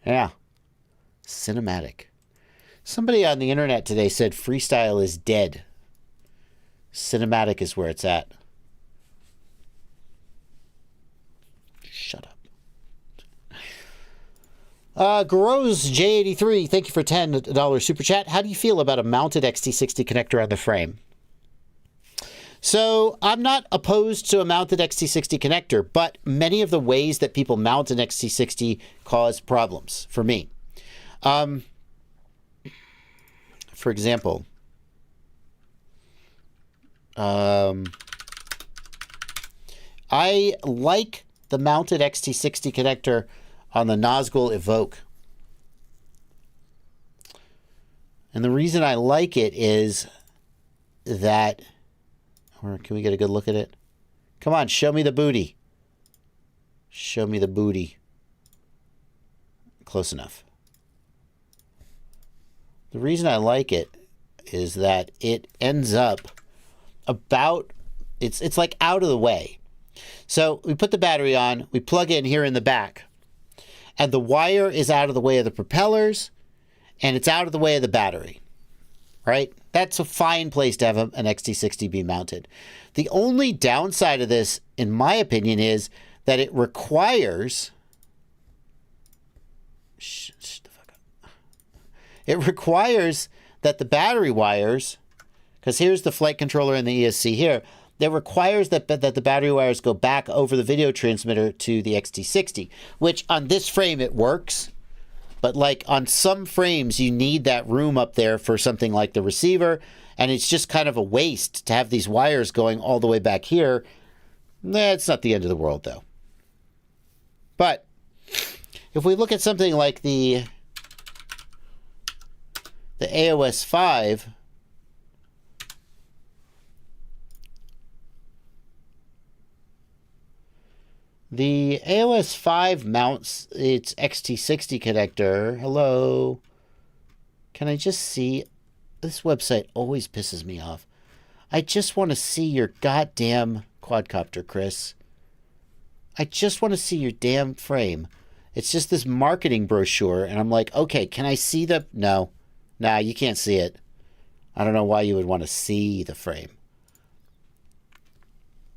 Yeah. Cinematic. Somebody on the internet today said freestyle is dead. Cinematic is where it's at. Shut up. Grows J83, thank you for $10 super chat. How do you feel about a mounted XT60 connector on the frame? So I'm not opposed to a mounted XT60 connector, but many of the ways that people mount an XT60 cause problems for me. For example, I like the mounted XT60 connector on the Nazgul Evoque. And the reason I like it is that, or can we get a good look at it? Come on, show me the booty. Show me the booty. Close enough. The reason I like it is that it ends up about, it's like out of the way. So we put the battery on, we plug in here in the back, and the wire is out of the way of the propellers, and it's out of the way of the battery, right? That's a fine place to have an XT60 be mounted. The only downside of this, in my opinion, is that it requires, it requires that the battery wires, because here's the flight controller and the ESC here, that requires that the battery wires go back over the video transmitter to the XT60, which on this frame it works, but like on some frames you need that room up there for something like the receiver, and it's just kind of a waste to have these wires going all the way back here It's not the end of the world, though. But if we look at something like the AOS 5, the AOS 5 mounts its XT60 connector. Hello. Can I just see? This website always pisses me off. I just want to see your goddamn quadcopter, Chris. I just want to see your damn frame. It's just this marketing brochure, and I'm like, okay, can I see the... No. Nah, you can't see it. I don't know why you would want to see the frame.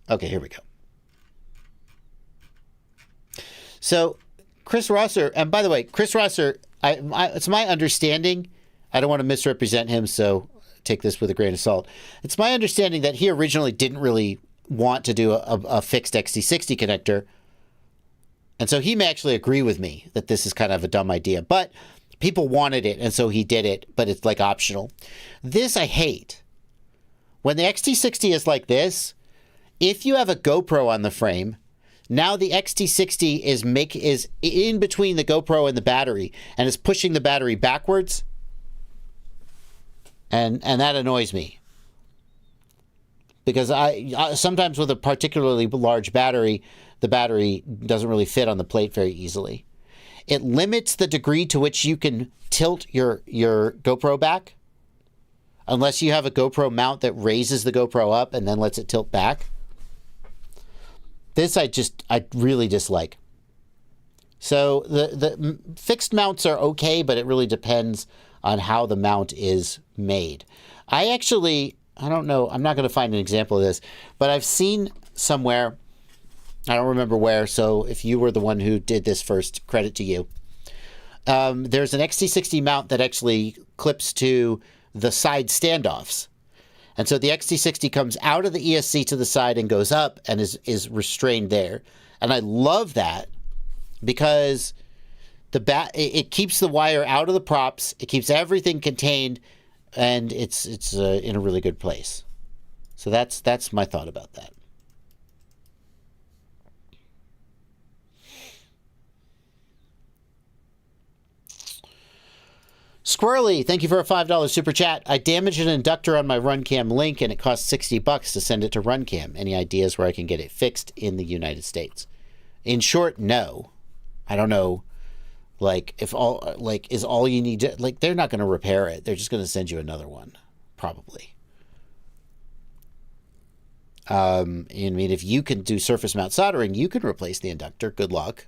Okay, here we go. So, Chris Rosser, and by the way, Chris Rosser, it's my understanding, I don't want to misrepresent him, so take this with a grain of salt. It's my understanding that he originally didn't really want to do a fixed XT60 connector. And so he may actually agree with me that this is kind of a dumb idea. But people wanted it, and so he did it, but it's like optional. This I hate. When the XT60 is like this, if you have a GoPro on the frame, now the XT60 is in between the GoPro and the battery and is pushing the battery backwards. And that annoys me. Because I sometimes with a particularly large battery, the battery doesn't really fit on the plate very easily. It limits the degree to which you can tilt your GoPro back. Unless you have a GoPro mount that raises the GoPro up and then lets it tilt back. This I really dislike. So the fixed mounts are okay, but it really depends on how the mount is made. I don't know, I'm not going to find an example of this, but I've seen somewhere, I don't remember where, so if you were the one who did this first, credit to you. There's an XT60 mount that actually clips to the side standoffs. And so the XT60 comes out of the ESC to the side and goes up and is restrained there. And I love that because it keeps the wire out of the props, it keeps everything contained, and it's in a really good place. So that's my thought about that. Squirrely, thank you for a $5 super chat. I damaged an inductor on my RunCam Link and it cost $60 to send it to RunCam. Any ideas where I can get it fixed in the United States? In short, no. I don't know. Is all you need to, they're not going to repair it. They're just going to send you another one, probably. I mean, if you can do surface mount soldering, you can replace the inductor. Good luck.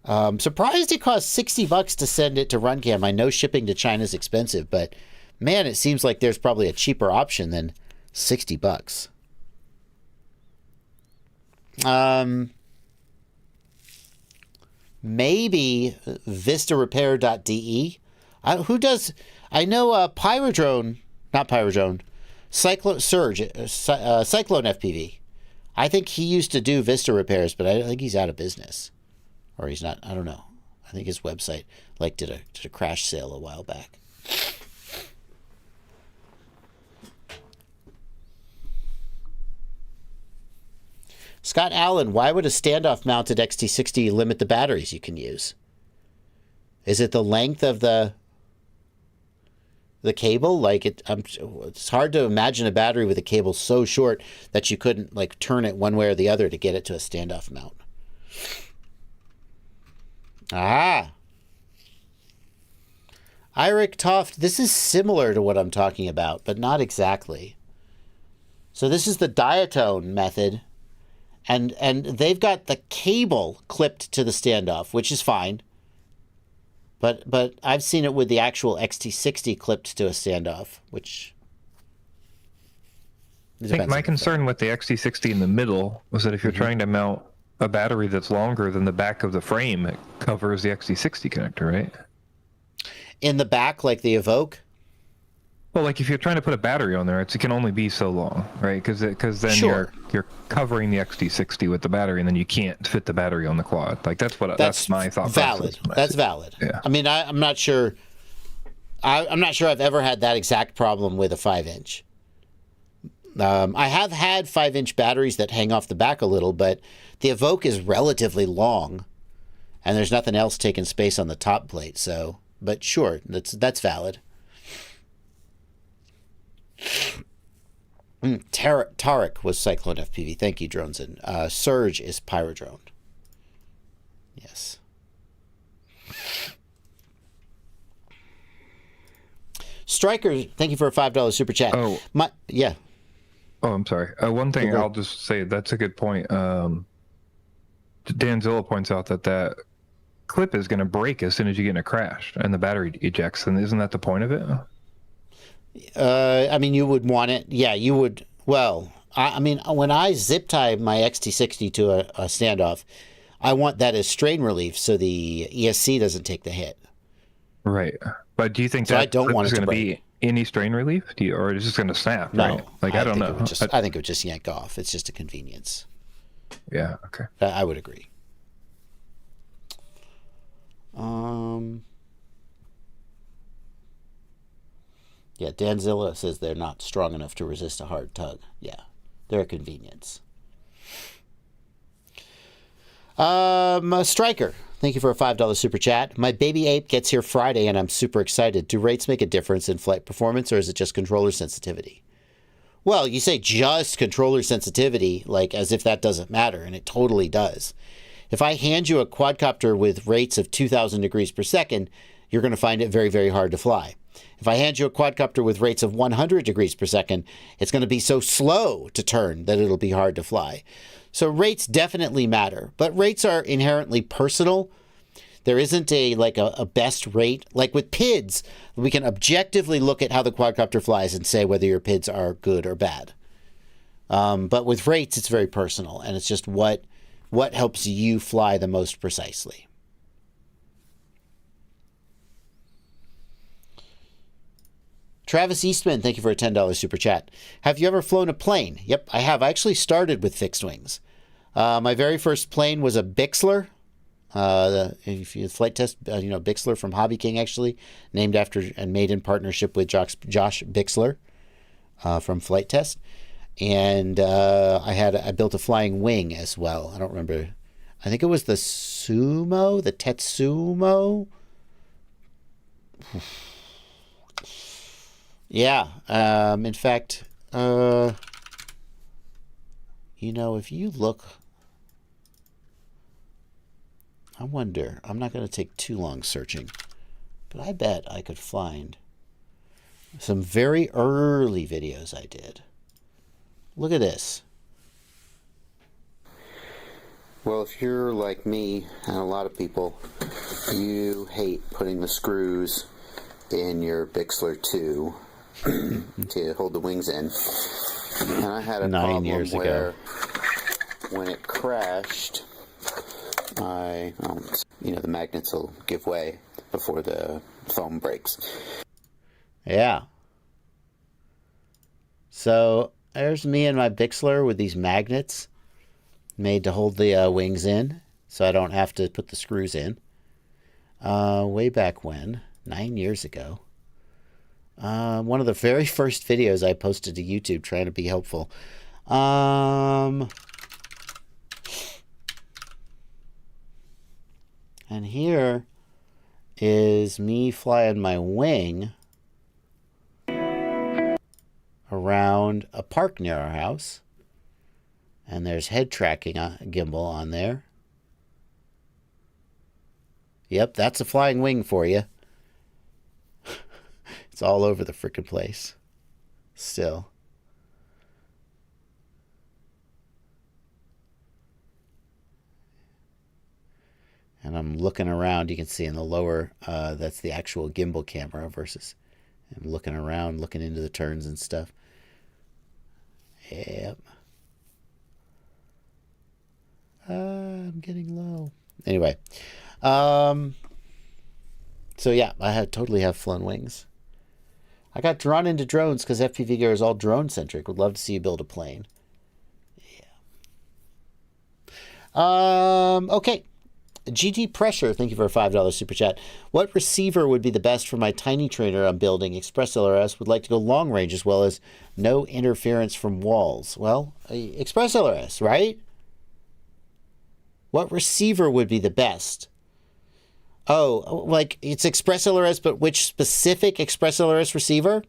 Surprised it cost $60 to send it to RunCam. I know shipping to China is expensive, but man, it seems like there's probably a cheaper option than $60. Maybe vistarepair.de. I know Cyclone FPV. I think he used to do Vista repairs, but I think he's out of business. Or he's not, I don't know. I think his website did a crash sale a while back. Scott Allen, why would a standoff mounted XT60 limit the batteries you can use? Is it the length of the cable? It's hard to imagine a battery with a cable so short that you couldn't turn it one way or the other to get it to a standoff mount. Eirik Toft, this is similar to what I'm talking about, but not exactly. So this is the diatone method, and they've got the cable clipped to the standoff, which is fine. But I've seen it with the actual XT60 clipped to a standoff, which... I think my concern with the XT60 in the middle was that if you're trying to mount a battery that's longer than the back of the frame, it covers the XT60 connector, right? In the back, like the Evoke? Well, if you're trying to put a battery on there, it can only be so long, right? Because then sure. you're covering the XT60 with the battery, and then you can't fit the battery on the quad. That's my thought. Valid. That's valid. Yeah. I mean, I'm not sure. I'm not sure I've ever had that exact problem with a 5-inch. I have had 5-inch batteries that hang off the back a little, but the Evoque is relatively long, and there's nothing else taking space on the top plate. So, but sure, that's valid. Tarek was Cyclone FPV. Thank you, Dronesen. Surge is Pyrodrone. Yes. Striker, thank you for a $5 super chat. Oh, yeah. Oh, I'm sorry. One thing I'll just say, that's a good point. Danzilla points out that clip is going to break as soon as you get in a crash and the battery ejects. And isn't that the point of it? I mean, you would want it. Yeah, you would. Well, I mean, when I zip tie my XT60 to a standoff, I want that as strain relief so the ESC doesn't take the hit. Right. But do you think that clip is going to be any strain relief? Or is it just going to snap? No. Right? Like, I don't know. I think it would just yank off. It's just a convenience. Yeah, okay. I would agree. Yeah, Danzilla says they're not strong enough to resist a hard tug. Yeah, they're a convenience. Striker, thank you for a $5 super chat. My baby ape gets here Friday, and I'm super excited. Do rates make a difference in flight performance, or is it just controller sensitivity? Well, you say just controller sensitivity, like as if that doesn't matter, and it totally does. If I hand you a quadcopter with rates of 2,000 degrees per second, you're going to find it very, very hard to fly. If I hand you a quadcopter with rates of 100 degrees per second, it's going to be so slow to turn that it'll be hard to fly. So rates definitely matter, but rates are inherently personal. There isn't a best rate. Like with PIDs, we can objectively look at how the quadcopter flies and say whether your PIDs are good or bad. But with rates, it's very personal, and it's just what helps you fly the most precisely. Travis Eastman, thank you for a $10 super chat. Have you ever flown a plane? Yep, I have. I actually started with fixed wings. My very first plane was a Bixler. If you flight test, Bixler from Hobby King, actually, named after and made in partnership with Josh Bixler from Flight Test. And I built a flying wing as well. I don't remember. I think it was the Tetsumo. Yeah. In fact, if you look, I wonder, I'm not going to take too long searching, but I bet I could find some very early videos I did. Look at this. Well, if you're like me and a lot of people, you hate putting the screws in your Bixler 2 to hold the wings in. And I had a 9 years where ago, when it crashed, the magnets will give way before the foam breaks. Yeah. So there's me and my Bixler with these magnets made to hold the wings in, so I don't have to put the screws in. Way back when, 9 years ago. One of the very first videos I posted to YouTube trying to be helpful. And here is me flying my wing around a park near our house. And there's head tracking gimbal on there. Yep, that's a flying wing for you. It's all over the frickin' place. Still. And I'm looking around. You can see in the lower, that's the actual gimbal camera versus I'm looking around, looking into the turns and stuff. Yep. I'm getting low. Anyway. So yeah, I totally have flown wings. I got drawn into drones because FPV Gear is all drone centric. Would love to see you build a plane. Yeah. Okay. GT Pressure, thank you for a $5 super chat. What receiver would be the best for my tiny trainer I'm building? Express LRS would like to go long range as well as no interference from walls. Well, Express LRS, right? What receiver would be the best? Oh, like it's Express LRS, but which specific Express LRS receiver?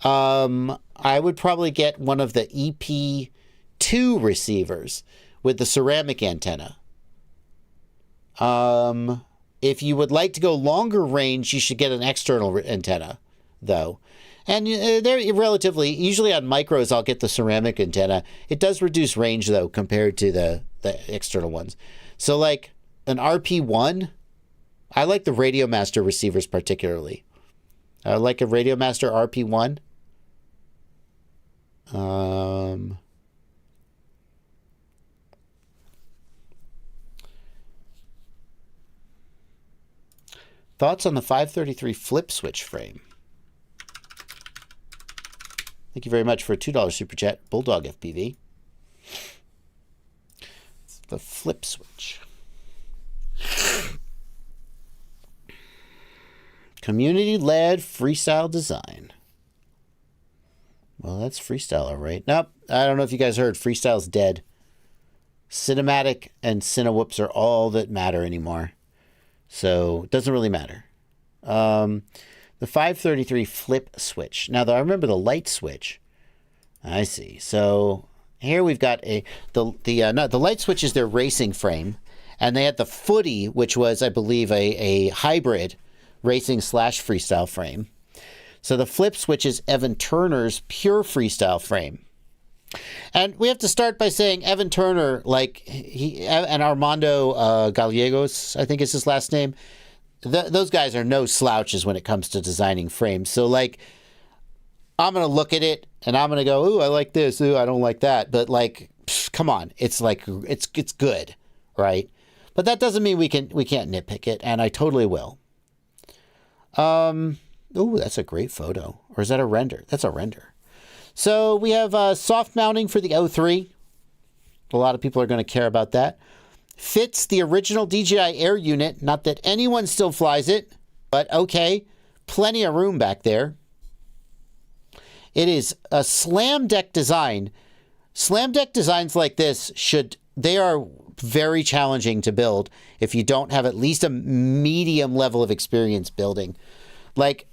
I would probably get one of the EP2 receivers with the ceramic antenna. If you would like to go longer range, you should get an external antenna, though. And they're relatively, usually on micros, I'll get the ceramic antenna. It does reduce range, though, compared to the external ones. So, like, an RP1, I like the Radio Master receivers particularly. I like a Radio Master RP1. Thoughts on the 533 flip switch frame? Thank you very much for a $2 super chat, Bulldog FPV. It's the flip switch. Community-led freestyle design. Well, that's freestyle, all right. Nope, I don't know if you guys heard, freestyle's dead. Cinematic and Cinewhoops are all that matter anymore. So it doesn't really matter. The 533 flip switch. Now, I remember the light switch. I see. So here we've got the light switch is their racing frame, and they had the footy, which was, I believe, a hybrid racing / freestyle frame. So the flip switch is Evan Turner's pure freestyle frame. And we have to start by saying Evan Turner, like and Armando Gallegos, I think is his last name. Those guys are no slouches when it comes to designing frames. So, like, I'm going to look at it and I'm going to go, ooh, I like this. Ooh, I don't like that. But, like, come on. It's like, it's good, right? But that doesn't mean we can't nitpick it. And I totally will. Ooh, that's a great photo. Or is that a render? That's a render. So we have soft mounting for the O3. A lot of people are going to care about that. Fits the original DJI Air unit. Not that anyone still flies it, but okay. Plenty of room back there. It is a slam deck design. Slam deck designs like this they are very challenging to build if you don't have at least a medium level of experience building. Like,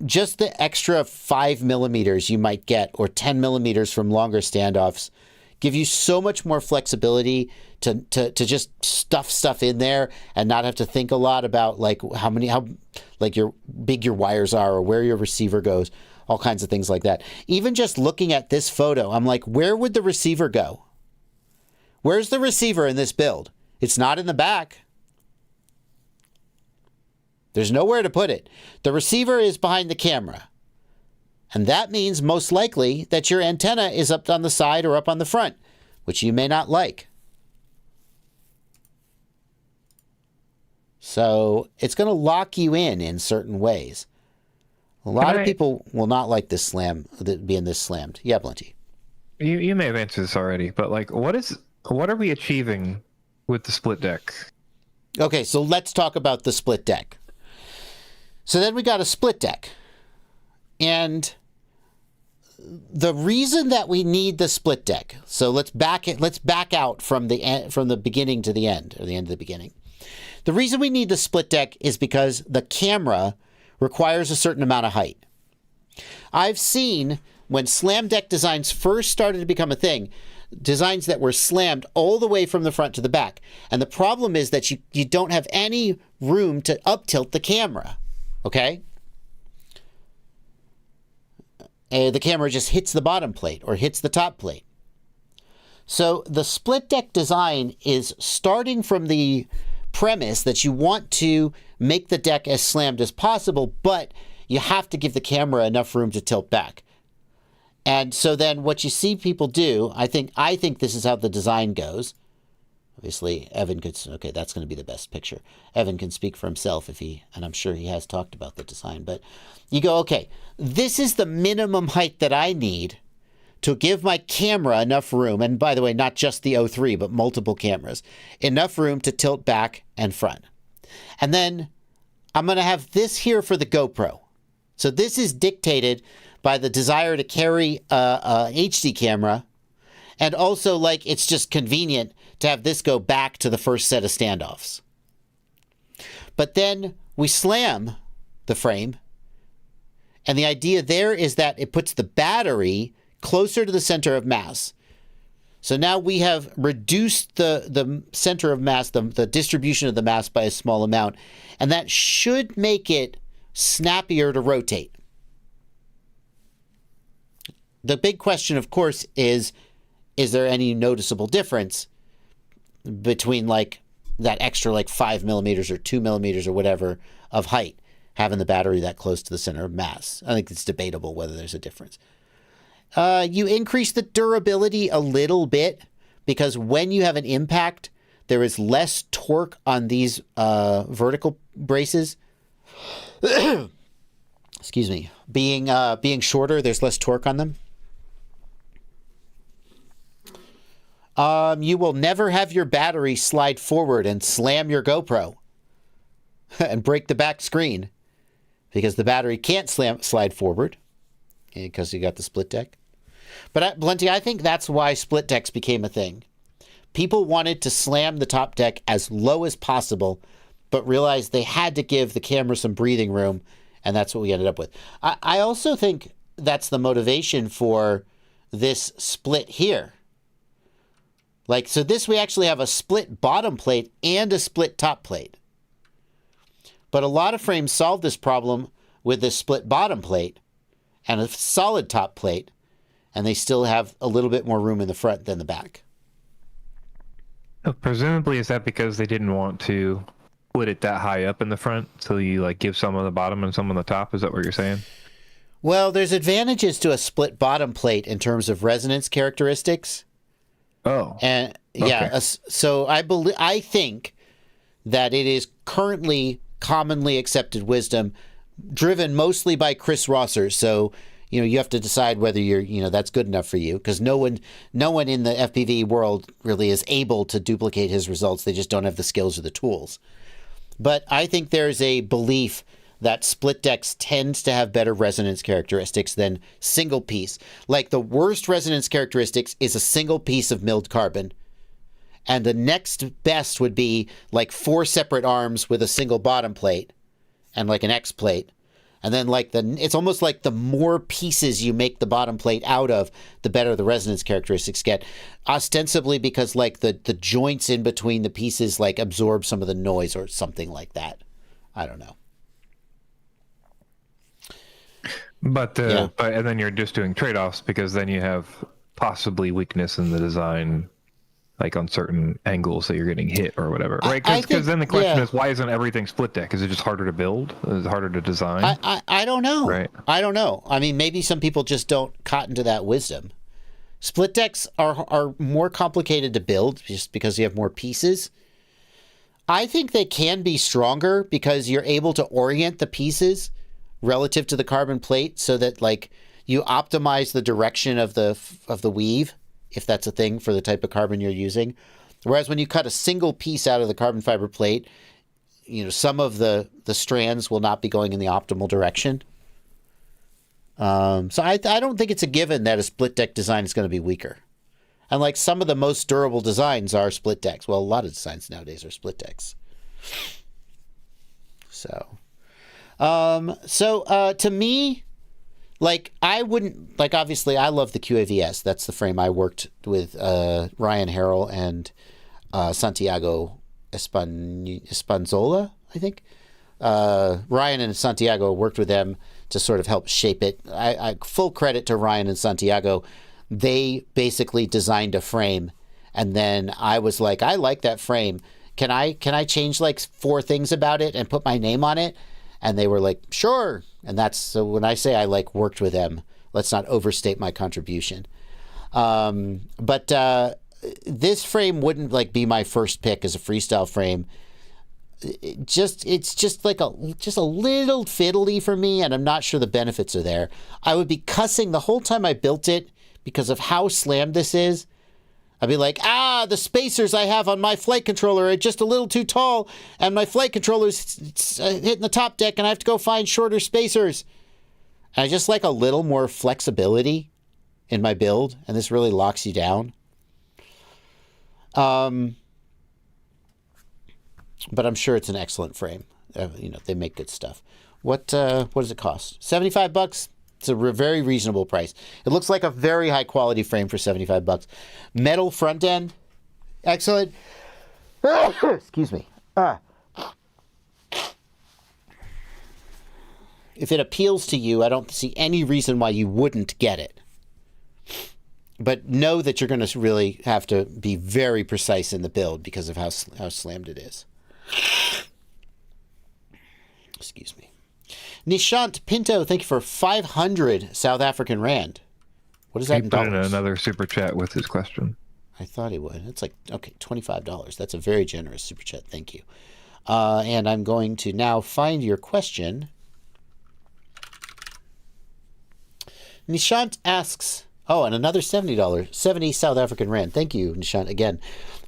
just the extra 5 millimeters you might get, or 10 millimeters from longer standoffs, give you so much more flexibility to just stuff in there and not have to think a lot about like how big your wires are or where your receiver goes, all kinds of things like that. Even just looking at this photo, I'm like, where would the receiver go? Where's the receiver in this build? It's not in the back. There's nowhere to put it. The receiver is behind the camera. And that means most likely that your antenna is up on the side or up on the front, which you may not like. So it's going to lock you in certain ways. A lot of people will not like this being this slammed. Yeah, Blenty. You may have answered this already, but like, what are we achieving with the split deck? Okay, so let's talk about the split deck. So then we got a split deck. And the reason that we need the split deck, so let's back out from the beginning to the end, or the end to the beginning. The reason we need the split deck is because the camera requires a certain amount of height. I've seen when slam deck designs first started to become a thing, designs that were slammed all the way from the front to the back. And the problem is that you don't have any room to up tilt the camera. Okay? The camera just hits the bottom plate or hits the top plate. So the split deck design is starting from the premise that you want to make the deck as slammed as possible, but you have to give the camera enough room to tilt back. And so then what you see people do, I think this is how the design goes. Obviously, Evan could, okay, that's going to be the best picture. Evan can speak for himself and I'm sure he has talked about the design, but you go, okay, this is the minimum height that I need to give my camera enough room, and by the way, not just the O3, but multiple cameras, enough room to tilt back and front. And then I'm going to have this here for the GoPro. So this is dictated by the desire to carry a HD camera, and also like it's just convenient to have this go back to the first set of standoffs. But then we slam the frame, and the idea there is that it puts the battery closer to the center of mass. So now we have reduced the center of mass, the distribution of the mass by a small amount, and that should make it snappier to rotate. The big question, of course, is there any noticeable difference between like that extra like 5 millimeters or 2 millimeters or whatever of height, having the battery that close to the center of mass? I think it's debatable whether there's a difference. You increase the durability a little bit because when you have an impact, there is less torque on these vertical braces. Excuse me. Being shorter, there's less torque on them. You will never have your battery slide forward and slam your GoPro and break the back screen because the battery can't slide forward because you got the split deck. But Blunty, I think that's why split decks became a thing. People wanted to slam the top deck as low as possible, but realized they had to give the camera some breathing room, and that's what we ended up with. I also think that's the motivation for this split here. Like, so this, we actually have a split bottom plate and a split top plate. But a lot of frames solve this problem with this split bottom plate and a solid top plate, and they still have a little bit more room in the front than the back. Presumably, is that because they didn't want to put it that high up in the front, so you like give some on the bottom and some on the top? Is that what you're saying? Well, there's advantages to a split bottom plate in terms of resonance characteristics. Oh. And yeah, okay. So I think that it is currently commonly accepted wisdom, driven mostly by Chris Rosser. So, you have to decide whether that's good enough for you, because no one in the FPV world really is able to duplicate his results. They just don't have the skills or the tools. But I think there's a belief that split decks tends to have better resonance characteristics than single piece. Like, the worst resonance characteristics is a single piece of milled carbon. And the next best would be like 4 separate arms with a single bottom plate and like an X plate. And then it's almost like the more pieces you make the bottom plate out of, the better the resonance characteristics get. Ostensibly because like the joints in between the pieces like absorb some of the noise or something like that. I don't know. But and then you're just doing trade-offs, because then you have possibly weakness in the design, like on certain angles that you're getting hit or whatever, right? Because then the question is, why isn't everything split deck? Is it just harder to build? Is it harder to design? I don't know. Right. I don't know. I mean, maybe some people just don't cotton to that wisdom. Split decks are more complicated to build just because you have more pieces. I think they can be stronger because you're able to orient the pieces relative to the carbon plate so that like you optimize the direction of the weave, if that's a thing for the type of carbon you're using. Whereas when you cut a single piece out of the carbon fiber plate, some of the strands will not be going in the optimal direction. So I don't think it's a given that a split deck design is going to be weaker. And like some of the most durable designs are split decks. Well, a lot of designs nowadays are split decks. So to me, like, I wouldn't, like, obviously I love the QAVS. That's the frame I worked with Ryan Harrell and Santiago Espanzola, I think. Ryan and Santiago worked with them to sort of help shape it. I full credit to Ryan and Santiago. They basically designed a frame, and then I was like, I like that frame. Can I change like 4 things about it and put my name on it? And they were like, sure. And so when I say I like worked with them, let's not overstate my contribution. But this frame wouldn't like be my first pick as a freestyle frame. It's just like a little fiddly for me, and I'm not sure the benefits are there. I would be cussing the whole time I built it because of how slammed this is. I'd be like, the spacers I have on my flight controller are just a little too tall, and my flight controller's hitting the top deck, and I have to go find shorter spacers. And I just like a little more flexibility in my build, and this really locks you down. But I'm sure it's an excellent frame. They make good stuff. What does it cost? $75? It's a very reasonable price. It looks like a very high quality frame for $75. Metal front end. Excellent. Excuse me. If it appeals to you, I don't see any reason why you wouldn't get it. But know that you're going to really have to be very precise in the build because of how slammed it is. Excuse me. Nishant Pinto, thank you for 500 South African Rand. What is that in dollars? He put in another super chat with his question. I thought he would. It's like, okay, $25. That's a very generous super chat. Thank you. And I'm going to now find your question. Nishant asks, and another $70, 70 South African Rand. Thank you, Nishant, again.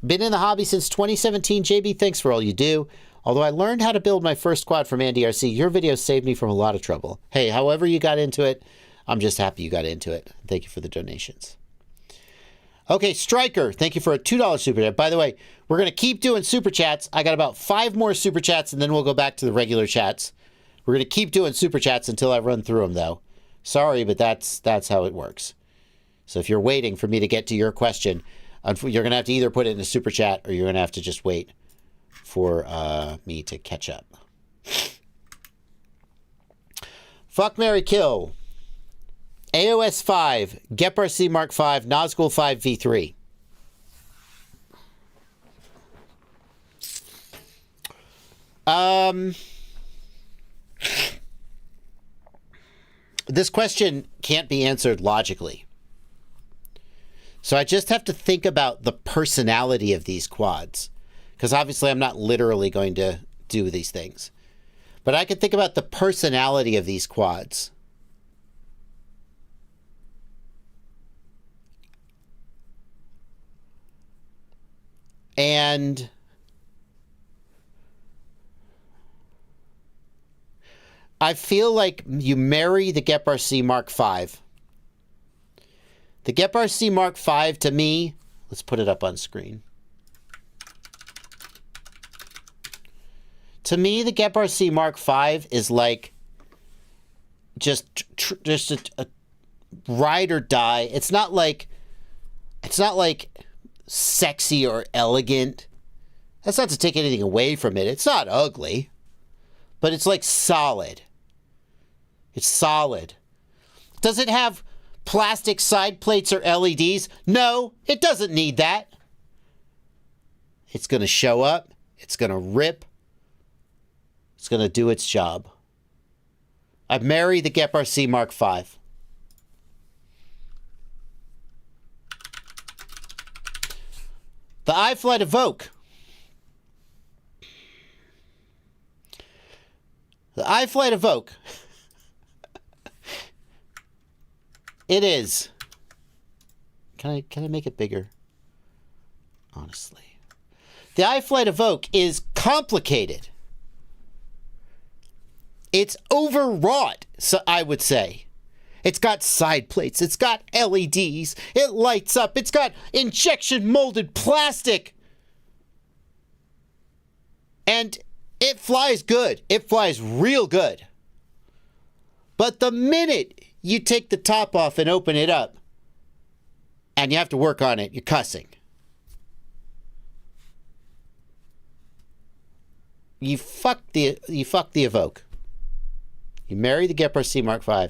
Been in the hobby since 2017. JB, thanks for all you do. Although I learned how to build my first quad from Andy RC, your video saved me from a lot of trouble. Hey, however you got into it, I'm just happy you got into it. Thank you for the donations. Okay, Striker, thank you for a $2 super chat. By the way, we're going to keep doing super chats. I got about 5 more super chats, and then we'll go back to the regular chats. We're going to keep doing super chats until I run through them, though. Sorry, but that's how it works. So if you're waiting for me to get to your question, you're going to have to either put it in a super chat or you're going to have to just wait for me to catch up. Fuck, marry, kill. AOS 5, Gepard C Mark 5, Nazgul 5 V3. This question can't be answered logically. So I just have to think about the personality of these quads. Because obviously I'm not literally going to do these things. But I could think about the personality of these quads. And I feel like you marry the Gepard C Mark V. The Gepard C Mark V, to me, let's put it up on screen. To me, the Gepard C Mark V is like just a ride or die. It's not like sexy or elegant. That's not to take anything away from it. It's not ugly, but it's like solid. It's solid. Does it have plastic side plates or LEDs? No, it doesn't need that. It's going to show up. It's going to rip. It's going to do its job. I marry the Gepard C Mark V. The iFlight Evoque. The iFlight Evoque. It is. Can I make it bigger? Honestly. The iFlight Evoque is complicated. It's overwrought, so I would say. It's got side plates. It's got LEDs. It lights up. It's got injection molded plastic. And it flies good. It flies real good. But the minute you take the top off and open it up, and you have to work on it, you're cussing. You fuck the Evoque. You marry the Gepard C Mark V,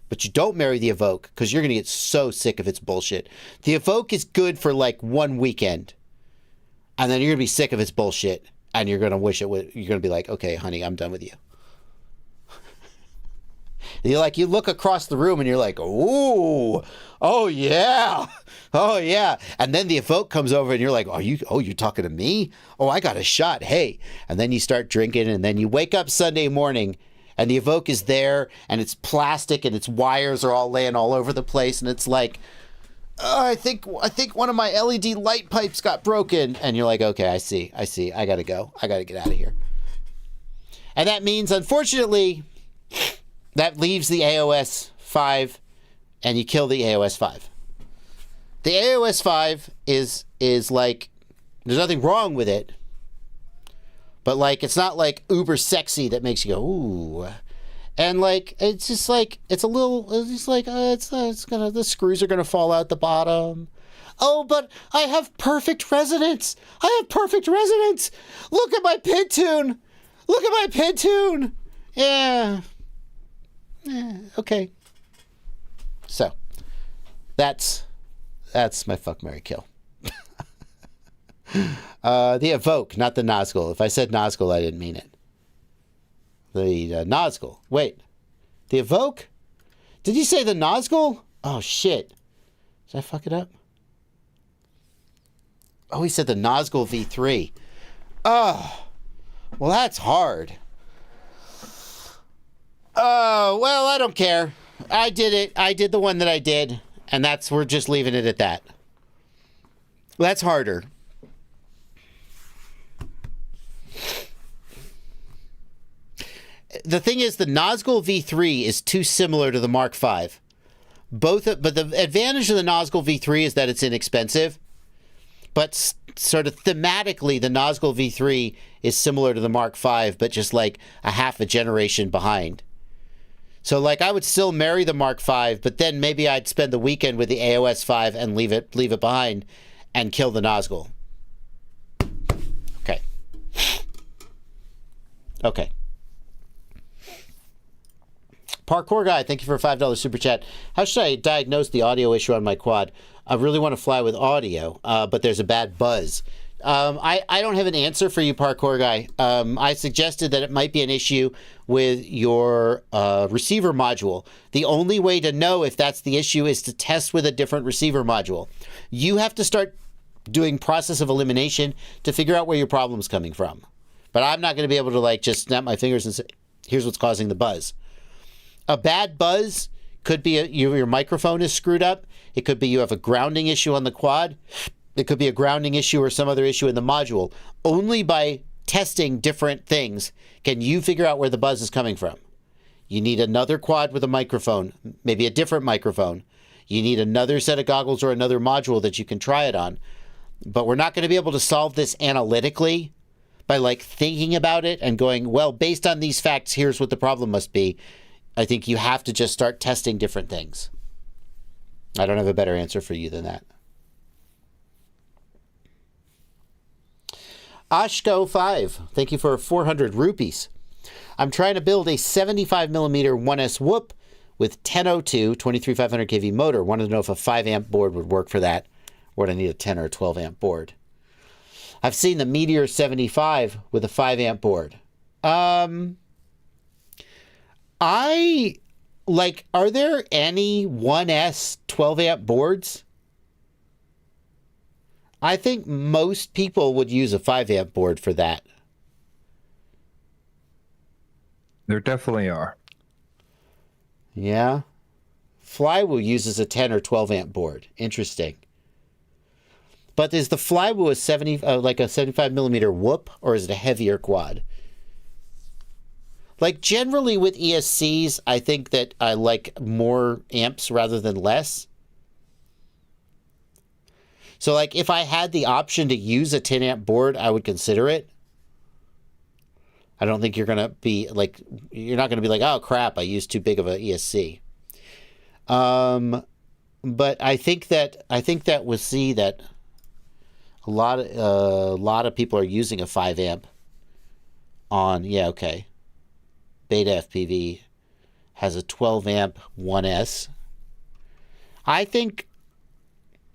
but you don't marry the Evoque because you're going to get so sick of its bullshit. The Evoque is good for like one weekend, and then you're going to be sick of its bullshit, and you're going to wish it would. You're going to be like, okay, honey, I'm done with you. You look across the room and you're like, ooh, oh yeah, and then the Evoque comes over and you're like, you're talking to me? Oh, I got a shot, hey, and then you start drinking, and then you wake up Sunday morning. And the Evoque is there, and it's plastic, and its wires are all laying all over the place, and it's like, I think one of my LED light pipes got broken. And you're like, okay, I see. I gotta go. I gotta get out of here. And that means, unfortunately, that leaves the AOS 5, and you kill the AOS 5. The AOS 5 is like, there's nothing wrong with it, but like, it's not like uber sexy that makes you go, ooh. And like, it's just like, it's like, it's gonna, the screws are gonna fall out the bottom. Oh, but I have perfect resonance. Look at my pin tune. Yeah. Okay. So, that's my fuck, marry, kill. The Evoke, not the Nazgul. If I said Nazgul, I didn't mean it. The Nazgul. Wait. The Evoke? Did you say the Nazgul? Oh, shit. Did I fuck it up? Oh, he said the Nazgul V3. Oh. Well, that's hard. Oh, well, I don't care. I did it. I did the one that I did. And we're just leaving it at that. That's harder. The thing is, the Nazgul V3 is too similar to the Mark V. But the advantage of the Nazgul V3 is that it's inexpensive. But sort of thematically, the Nazgul V3 is similar to the Mark V, but just like a half a generation behind. So, like, I would still marry the Mark V, but then maybe I'd spend the weekend with the AOS 5 and leave it behind and kill the Nazgul. Okay. Okay. Parkour Guy, thank you for a $5 super chat. How should I diagnose the audio issue on my quad? I really want to fly with audio, but there's a bad buzz. I don't have an answer for you, Parkour Guy. I suggested that it might be an issue with your receiver module. The only way to know if that's the issue is to test with a different receiver module. You have to start doing process of elimination to figure out where your problem's coming from. But I'm not going to be able to like just snap my fingers and say, here's what's causing the buzz. A bad buzz could be your microphone is screwed up. It could be you have a grounding issue on the quad. It could be a grounding issue or some other issue in the module. Only by testing different things can you figure out where the buzz is coming from. You need another quad with a microphone, maybe a different microphone. You need another set of goggles or another module that you can try it on. But we're not going to be able to solve this analytically by like thinking about it and going, well, based on these facts, here's what the problem must be. I think you have to just start testing different things. I don't have a better answer for you than that. Ashko 5, thank you for 400 rupees. I'm trying to build a 75 millimeter 1S whoop with 1002 23500 kV motor. Wanted to know if a 5 amp board would work for that, or would I need a 10 or a 12 amp board? I've seen the Meteor 75 with a 5 amp board. Are there any 1S 12 amp boards? I think most people would use a 5 amp board for that. There definitely are. Yeah. Flywoo uses a 10 or 12 amp board. Interesting. But is the Flywoo like a 75 millimeter whoop, or is it a heavier quad? Like generally with ESCs, I think that I like more amps rather than less. So like if I had the option to use a 10 amp board, I would consider it. I don't think you're not going to be like, oh crap, I used too big of an ESC. But I think that we'll see that a lot of people are using a 5 amp on, yeah, okay. Beta FPV has a 12 amp 1S. I think,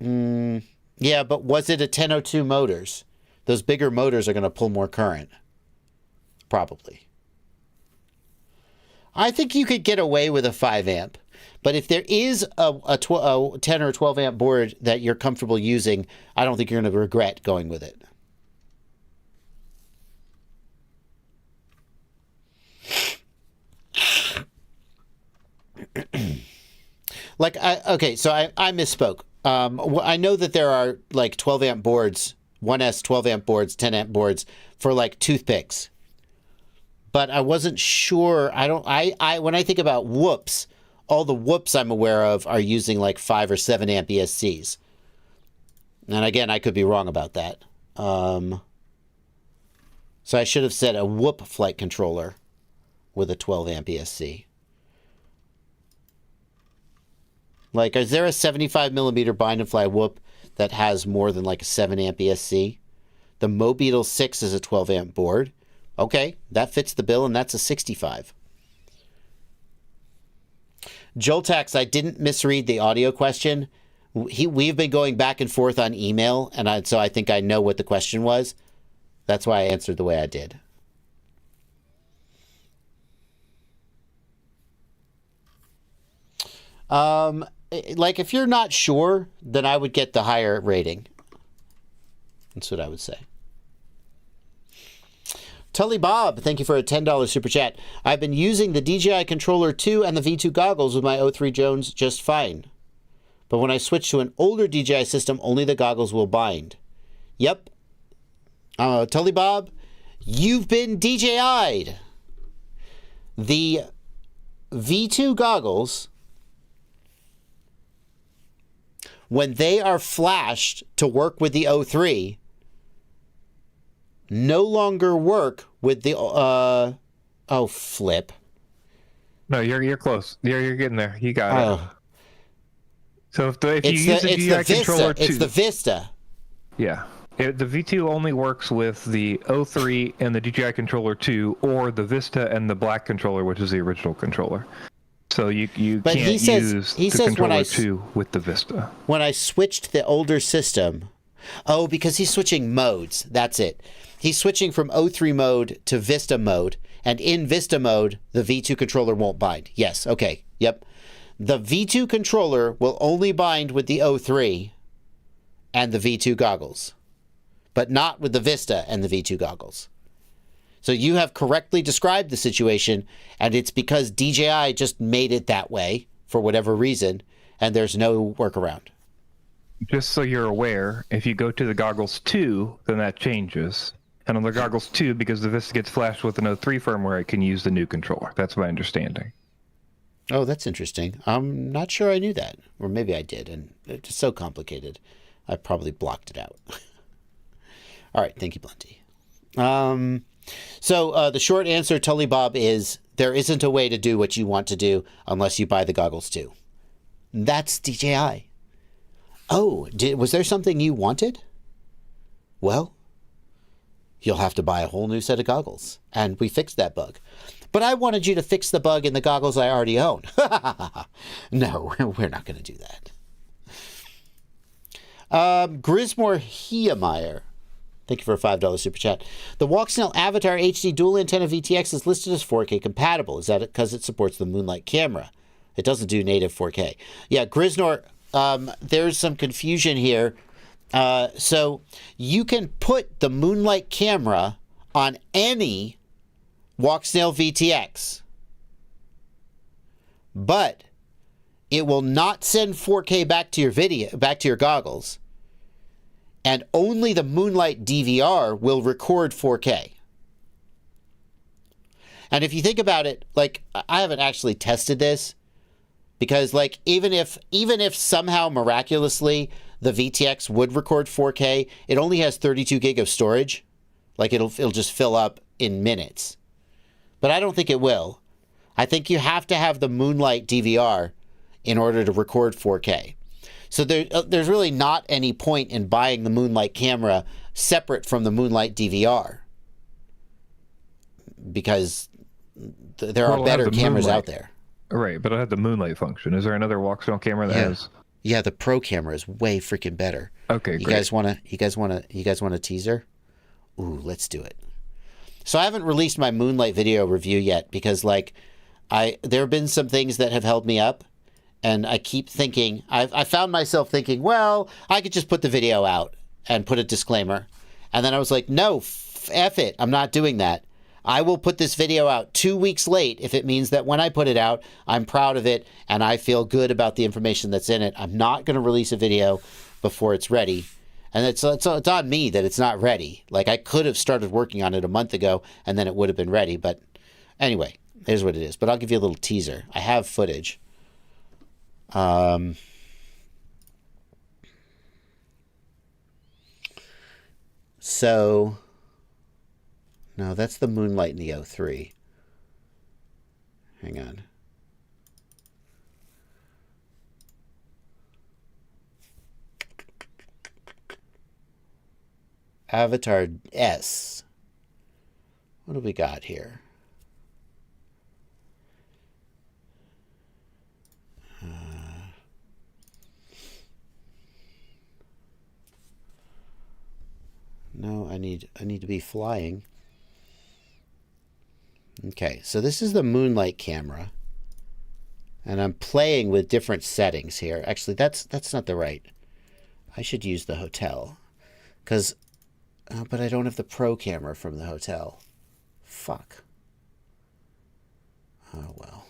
yeah, but was it a 1002 motors? Those bigger motors are going to pull more current. Probably. I think you could get away with a 5 amp. But if there is a 10 or 12 amp board that you're comfortable using, I don't think you're going to regret going with it. I misspoke. I know that there are like 12 amp boards, 1S 12 amp boards, 10 amp boards for like toothpicks. But I wasn't sure. When I think about whoops, all the whoops I'm aware of are using like 5 or 7 amp ESCs. And again, I could be wrong about that. So I should have said a whoop flight controller with a 12 amp ESC. Like, is there a 75 millimeter bind and fly whoop that has more than like a 7 amp ESC? The Mobeetle 6 is a 12 amp board. Okay, that fits the bill, and that's a 65. Joltax, I didn't misread the audio question. We've been going back and forth on email, and so I think I know what the question was. That's why I answered the way I did. Like, if you're not sure, then I would get the higher rating. That's what I would say. Tully Bob, thank you for a $10 super chat. I've been using the DJI Controller 2 and the V2 goggles with my O3 Jones just fine. But when I switch to an older DJI system, only the goggles will bind. Yep. Tully Bob, you've been DJI'd. The V2 goggles, when they are flashed to work with the O3, no longer work with the flip. No, you're close. You're getting there. You got it. So if you use the DJI Controller 2, it's the Vista. Yeah. The V2 only works with the O3 and the DJI Controller 2, or the Vista and the black controller, which is the original controller. So you can't use the Controller 2 with the Vista. When I switched the older system, because he's switching modes. That's it. He's switching from O3 mode to Vista mode, and in Vista mode, the V2 controller won't bind. Yes, okay, yep. The V2 controller will only bind with the O3 and the V2 goggles, but not with the Vista and the V2 goggles. So you have correctly described the situation, and it's because DJI just made it that way for whatever reason, and there's no workaround. Just so you're aware, if you go to the goggles 2, then that changes. And on the goggles 2, because the Vista gets flashed with an O3 firmware, it can use the new controller. That's my understanding. Oh, that's interesting. I'm not sure I knew that. Or maybe I did, and it's so complicated. I probably blocked it out. All right, thank you, Blunty. So the short answer, Tully Bob, is there isn't a way to do what you want to do unless you buy the goggles too. That's DJI. Oh, was there something you wanted? Well, you'll have to buy a whole new set of goggles. And we fixed that bug. But I wanted you to fix the bug in the goggles I already own. No, we're not going to do that. Grismore Hiemeyer. Thank you for a $5 super chat. The Walksnail Avatar HD dual antenna VTX is listed as 4K compatible. Is that because it supports the Moonlight camera? It doesn't do native 4K. Yeah, Grisnor, there's some confusion here. So you can put the Moonlight camera on any Walksnail VTX, but it will not send 4K back to your goggles, and only the Moonlight DVR will record 4K. And if you think about it, like, I haven't actually tested this, because like even if somehow miraculously the VTX would record 4K, it only has 32 gig of storage. Like it'll just fill up in minutes. But I don't think it will. I think you have to have the Moonlight DVR in order to record 4K. So there's really not any point in buying the Moonlight camera separate from the Moonlight DVR, because there are better cameras out there. Right, but I have the Moonlight function. Is there another Walksnail camera that has? Yeah, the Pro camera is way freaking better. Okay, you great. You guys want a teaser? Ooh, let's do it. So I haven't released my Moonlight video review yet because there have been some things that have held me up, and I keep thinking, I found myself thinking, well, I could just put the video out and put a disclaimer. And then I was like, no, F it. I'm not doing that. I will put this video out 2 weeks late if it means that when I put it out, I'm proud of it and I feel good about the information that's in it. I'm not going to release a video before it's ready. And it's on me that it's not ready. Like, I could have started working on it a month ago and then it would have been ready. But anyway, here's what it is. But I'll give you a little teaser. I have footage. So, no, that's the Moonlight in the 03. Hang on. Avatar S. What do we got here? No, I need to be flying. Okay, so this is the Moonlight camera. And I'm playing with different settings here. Actually, that's not the right. I should use the hotel. Because, but I don't have the pro camera from the hotel. Fuck. Oh, well.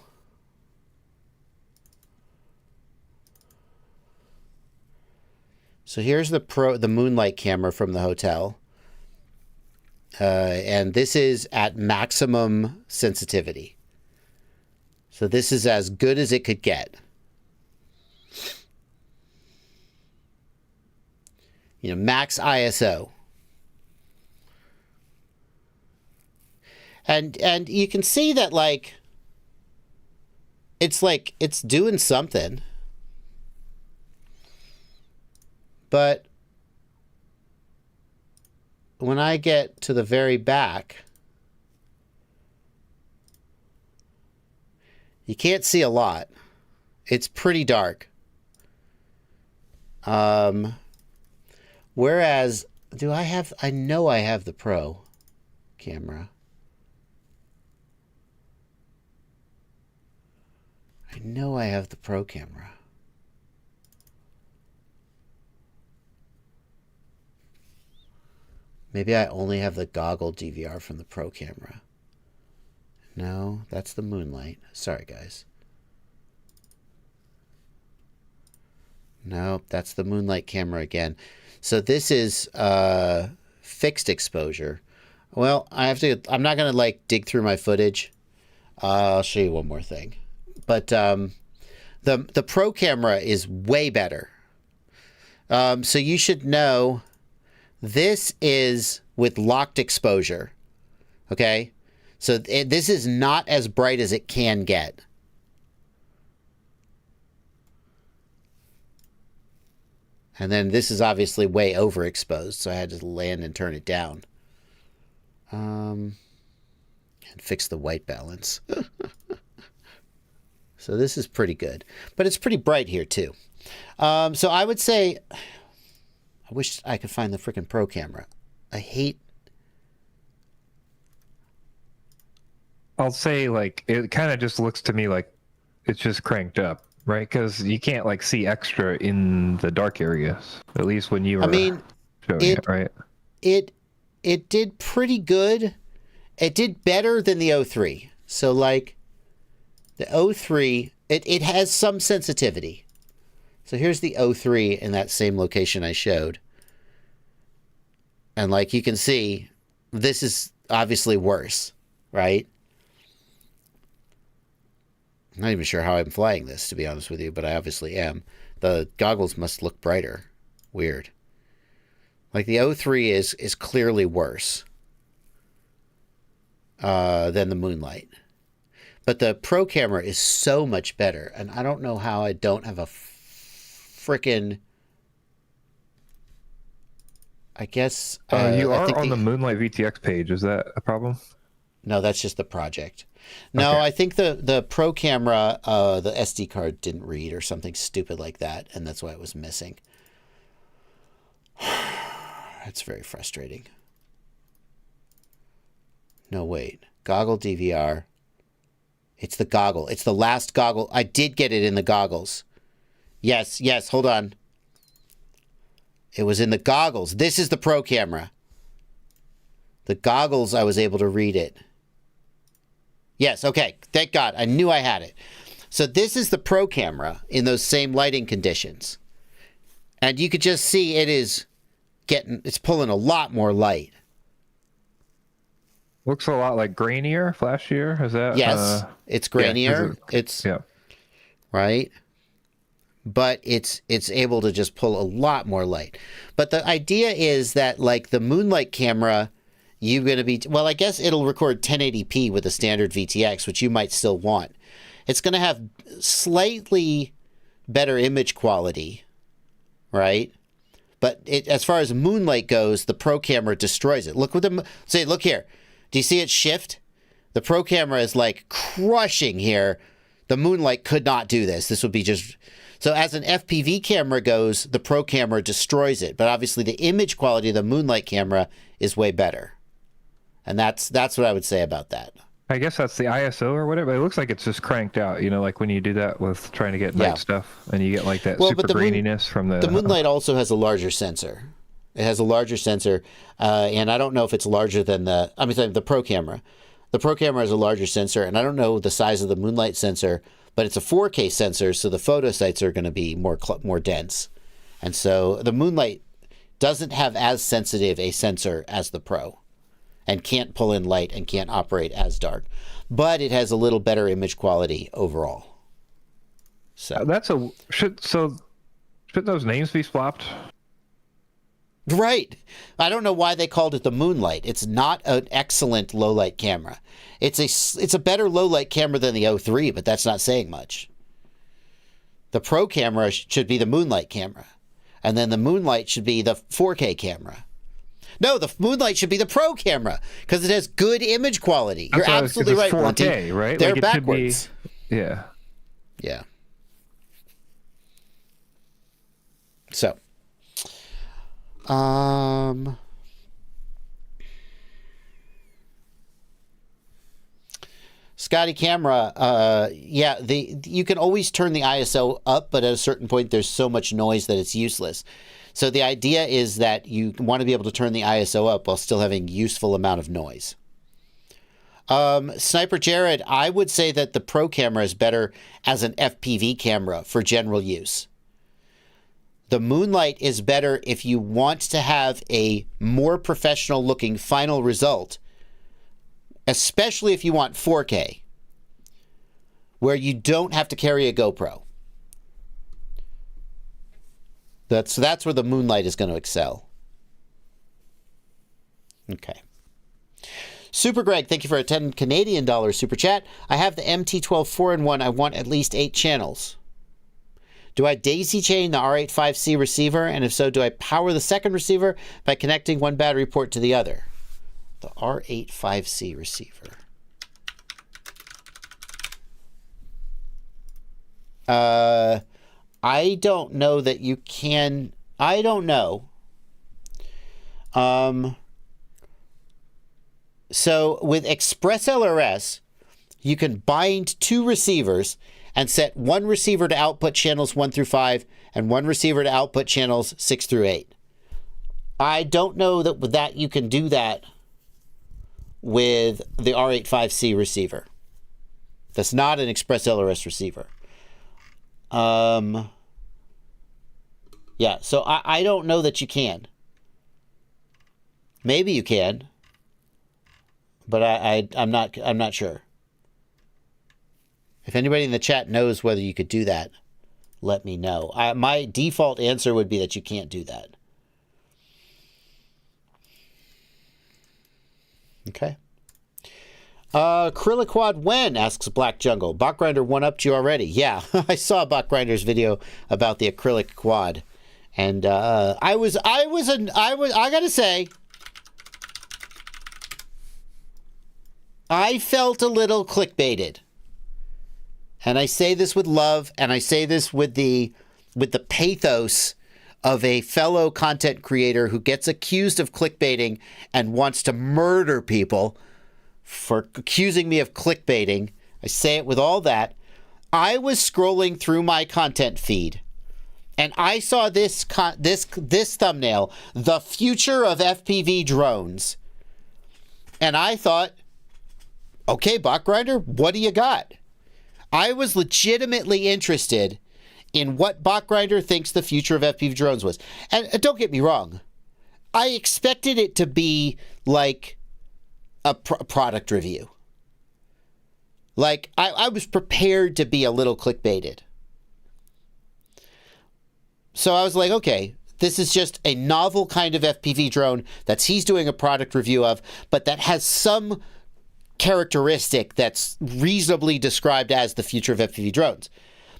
So here's the Moonlight camera from the hotel. And this is at maximum sensitivity. So this is as good as it could get. You know, max ISO. And you can see that, like it's doing something. But when I get to the very back, you can't see a lot. It's pretty dark. Whereas, I know I have the Pro camera. I know I have the Pro camera. Maybe I only have the goggle DVR from the Pro camera. No, that's the Moonlight. Sorry, guys. No, that's the Moonlight camera again. So this is fixed exposure. Well, I'm not going to like dig through my footage. I'll show you one more thing. But the Pro camera is way better. So you should know this is with locked exposure. Okay? So this is not as bright as it can get. And then this is obviously way overexposed, so I had to land and turn it down. And fix the white balance. So this is pretty good. But it's pretty bright here, too. So I would say, I wish I could find the freaking Pro camera. I'll say, like, it kind of just looks to me like it's just cranked up, right? Because you can't, like, see extra in the dark areas, at least when you were showing it, right? It did pretty good. It did better than the 03. So, like, the 03, it has some sensitivity. So here's the 03 in that same location I showed. And like you can see, this is obviously worse, right? I'm not even sure how I'm flying this, to be honest with you, but I obviously am. The goggles must look brighter. Weird. Like the 03 is clearly worse than the Moonlight. But the Pro camera is so much better. And I don't know how I don't have a frickin'... I guess... you are on the Moonlight VTX page. Is that a problem? No, that's just the project. No, okay. I think the Pro camera, the SD card didn't read or something stupid like that. And that's why it was missing. That's very frustrating. No, wait. Goggle DVR. It's the goggle. It's the last goggle. I did get it in the goggles. Yes, hold on. It was in the goggles. This is the Pro camera. The goggles, I was able to read it. Yes, okay. Thank God. I knew I had it. So this is the Pro camera in those same lighting conditions. And you could just see it's pulling a lot more light. Looks a lot like grainier, flashier. Is that? Yes, it's grainier. Yeah, it's right. But it's able to just pull a lot more light. But the idea is that like the Moonlight camera, you're going to be, well, I guess it'll record 1080p with a standard VTX, which you might still want. It's going to have slightly better image quality, right? But as far as Moonlight goes, the Pro camera destroys it. Look look here. Do you see it shift? The Pro camera is like crushing here. The Moonlight could not do this. This would be just... So as an FPV camera goes, the Pro camera destroys it. But obviously the image quality of the Moonlight camera is way better. And that's what I would say about that. I guess that's the ISO or whatever. It looks like it's just cranked out, like when you do that with trying to get night stuff and you get like that super graininess from the... The Moonlight also has a larger sensor. It has a larger sensor, and I don't know if it's larger than the Pro camera. The Pro camera has a larger sensor, and I don't know the size of the Moonlight sensor, but it's a 4K sensor, so the photo sites are going to be more dense. And so the Moonlight doesn't have as sensitive a sensor as the Pro, and can't pull in light and can't operate as dark. But it has a little better image quality overall. So should those names be swapped? Right. I don't know why they called it the Moonlight. It's not an excellent low light camera. It's a better low light camera than the 03, but that's not saying much. The Pro camera should be the Moonlight camera, and then the Moonlight should be the 4K camera. No, the Moonlight should be the Pro camera because it has good image quality. You're absolutely right, 4K, Monty. right? They're like backwards. Yeah. Yeah. So, Scotty Camera, you can always turn the ISO up, but at a certain point there's so much noise that it's useless. So the idea is that you want to be able to turn the ISO up while still having useful amount of noise. Sniper Jared, I would say that the Pro camera is better as an FPV camera for general use. The Moonlight is better if you want to have a more professional looking final result, especially if you want 4K, where you don't have to carry a GoPro. That's where the Moonlight is going to excel. Okay. Super Greg, thank you for a 10 Canadian dollars super chat. I have the MT12 4-in-1. I want at least 8 channels. Do I daisy chain the R85C receiver? And if so, do I power the second receiver by connecting one battery port to the other? The R85C receiver. I don't know that you can. I don't know. So with Express LRS, you can bind 2 receivers and set one receiver to output channels 1 through 5 and one receiver to output channels 6 through 8. I don't know that with that you can do that with the R85C receiver. That's not an Express LRS receiver. Yeah, so I don't know that you can. Maybe you can, but I'm not sure. If anybody in the chat knows whether you could do that, let me know. My default answer would be that you can't do that. Okay. Acryliquad when, asks Black Jungle. Botgrinder one-upped you already. Yeah, I saw Botgrinder's video about the acrylic quad. And I gotta say, I felt a little clickbaited. And I say this with love, and I say this with the pathos of a fellow content creator who gets accused of clickbaiting and wants to murder people for accusing me of clickbaiting. I say it with all that. I was scrolling through my content feed, and I saw this thumbnail, the future of FPV drones. And I thought, Okay, Bot Grinder, what do you got? I was legitimately interested in what Bot Grinder thinks the future of FPV drones was. And don't get me wrong, I expected it to be like a product review. Like, I was prepared to be a little clickbaited. So I was like, okay, this is just a novel kind of FPV drone that he's doing a product review of, but that has some characteristic that's reasonably described as the future of FPV drones.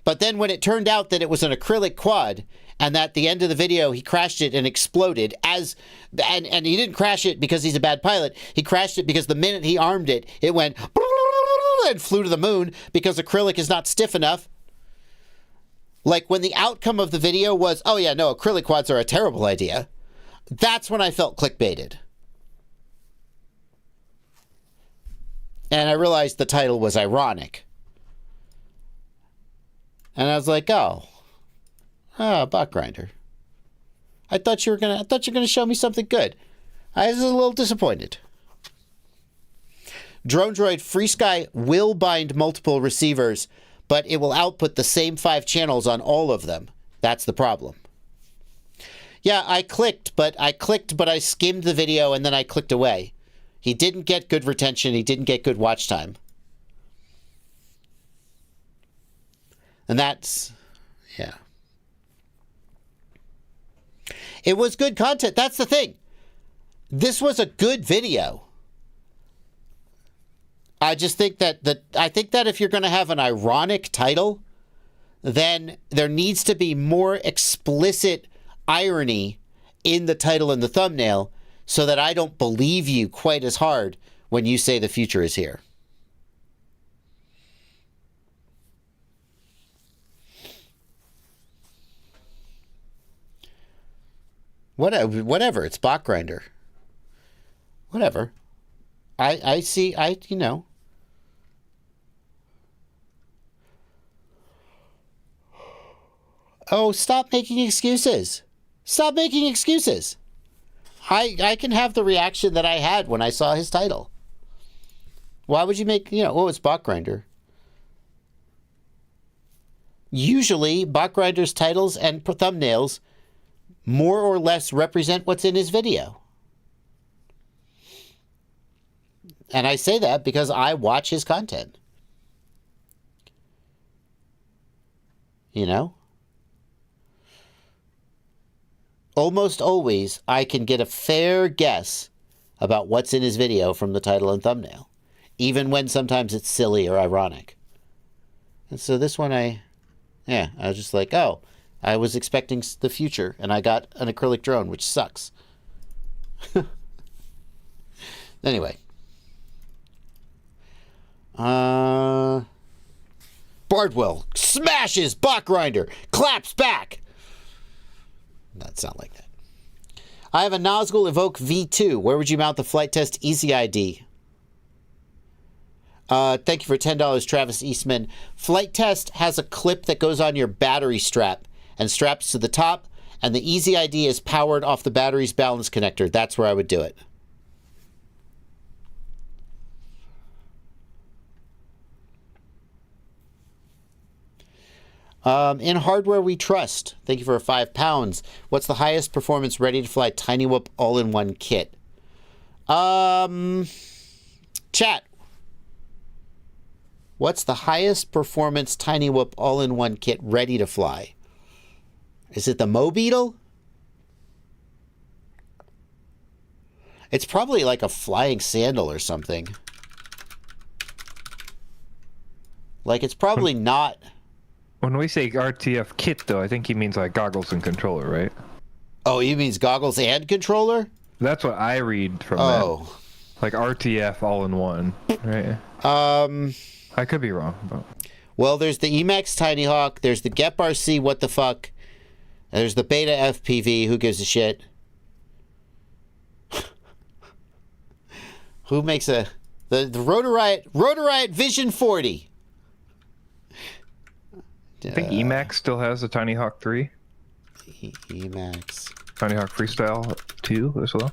But then when it turned out that it was an acrylic quad, and at the end of the video he crashed it and exploded, and he didn't crash it because he's a bad pilot, he crashed it because the minute he armed it, it went and flew to the moon because acrylic is not stiff enough. Like, when the outcome of the video was, oh yeah, no, acrylic quads are a terrible idea, that's when I felt clickbaited. And I realized the title was ironic. And I was like, Bot Grinder. I thought you were gonna show me something good. I was a little disappointed. Drone Droid FreeSky will bind multiple receivers, but it will output the same 5 channels on all of them. That's the problem. Yeah, I clicked, but I skimmed the video and then I clicked away. He didn't get good retention. He didn't get good watch time. And that's, yeah. It was good content. That's the thing. This was a good video. I just think that if you're going to have an ironic title, then there needs to be more explicit irony in the title and the thumbnail so that I don't believe you quite as hard when you say the future is here. Whatever. It's Bot Grinder. Whatever. I see, you know. Oh, stop making excuses. Stop making excuses. I can have the reaction that I had when I saw his title. Why would you make, it's Bot Grinder. Usually, Bot Grinder's titles and thumbnails more or less represent what's in his video. And I say that because I watch his content. You know? Almost always, I can get a fair guess about what's in his video from the title and thumbnail, even when sometimes it's silly or ironic. And so this one, I was just like, oh, I was expecting the future, and I got an acrylic drone, which sucks. Anyway. Bardwell smashes Bot Grinder, claps back. That sound like that. I have a Nazgul Evoke V2. Where would you mount the flight test Easy ID? Thank you for $10, Travis Eastman. Flight test has a clip that goes on your battery strap and straps to the top, and the Easy ID is powered off the battery's balance connector. That's where I would do it. In hardware we trust. Thank you for £5. What's the highest performance ready to fly Tiny Whoop all-in-one kit? Chat. What's the highest performance Tiny Whoop all-in-one kit ready to fly? Is it the Mo Beetle? It's probably like a flying sandal or something. Like, it's probably not. When we say RTF kit, though, I think he means like goggles and controller, right? Oh, he means goggles and controller? That's what I read from that. Like RTF all in one, right? I could be wrong. But... Well, there's the Emax Tiny Hawk. There's the Gep RC, what the fuck? And there's the Beta FPV, who gives a shit? Who makes the Rotor Riot Vision 40? I think Emax still has the Tiny Hawk 3. Emax. Tiny Hawk Freestyle 2 as well.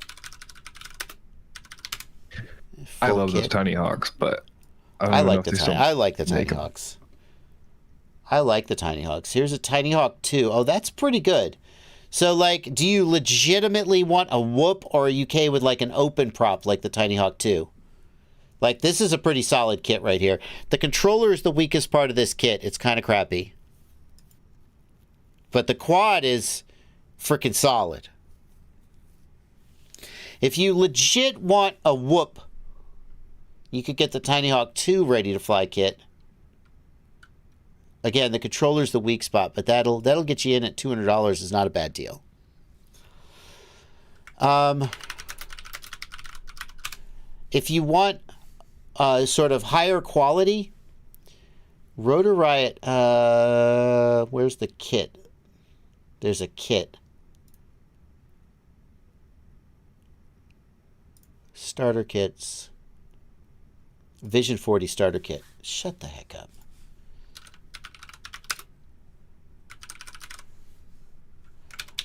I love those Tiny Hawks, but don't I even know like if the they tiny. still I like the Tiny make 'em. Hawks. I like the Tiny Hawks. Here's a Tiny Hawk 2. Oh, that's pretty good. So, like, do you legitimately want a whoop, or are you okay with, like, an open prop like the Tiny Hawk 2? Like, this is a pretty solid kit right here. The controller is the weakest part of this kit. It's kind of crappy. But the quad is freaking solid. If you legit want a whoop, you could get the Tiny Hawk 2 ready-to-fly kit. Again, the controller's the weak spot, but that'll get you in at $200 is not a bad deal. If you want sort of higher quality, Rotor Riot, where's the kit? There's a kit. Starter kits. Vision 40 starter kit. Shut the heck up.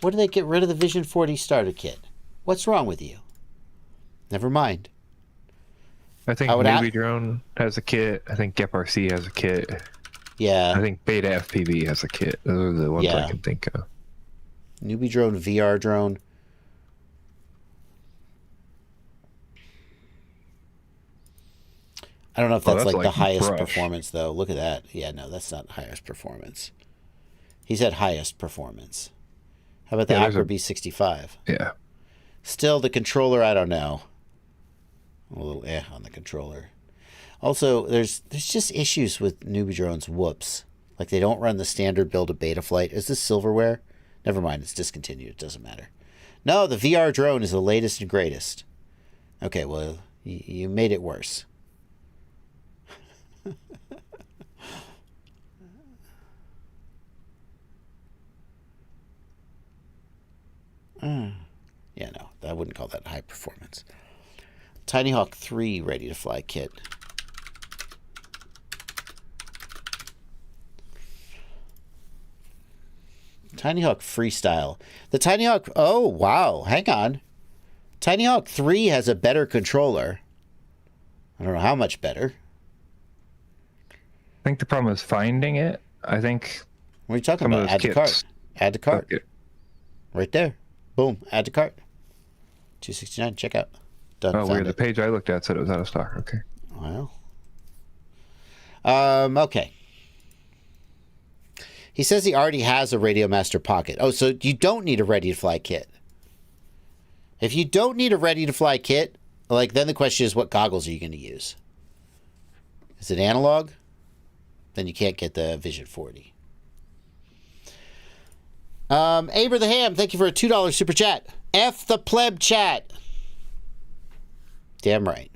What do they get rid of the Vision 40 starter kit? What's wrong with you? Never mind. I think Newbie Drone has a kit. I think Gep RC has a kit. Yeah. I think Beta FPV has a kit. Those are the ones I can think of. Newbie Drone, VR Drone. I don't know if that's like the highest performance, though. Look at that. Yeah, no, that's not highest performance. He said highest performance. How about the Acro B65? Yeah. Still, the controller, I don't know. A little on the controller. Also, there's just issues with Newbie Drone's whoops. Like, they don't run the standard build of Betaflight. Is this silverware? Never mind, it's discontinued. It doesn't matter. No, the VR drone is the latest and greatest. Okay, well, you made it worse. Yeah, no, I wouldn't call that high performance. Tiny Hawk 3 ready-to-fly kit. Tiny Hawk Freestyle. The Tiny Hawk... Oh, wow. Hang on. Tiny Hawk 3 has a better controller. I don't know how much better. I think the problem is finding it. I think... What are you talking about? Add to cart. Add to cart. Okay. Right there. Boom. Add to cart. $269. Check out. Done. Oh, weird. The page I looked at said it was out of stock. Okay. Well. Okay. He says he already has a Radio Master Pocket. Oh, so you don't need a ready-to-fly kit. If you don't need a ready-to-fly kit, like, then the question is, what goggles are you going to use? Is it analog? Then you can't get the Vision 40. Aber the Ham, thank you for a $2 super chat. F the pleb chat. Damn right.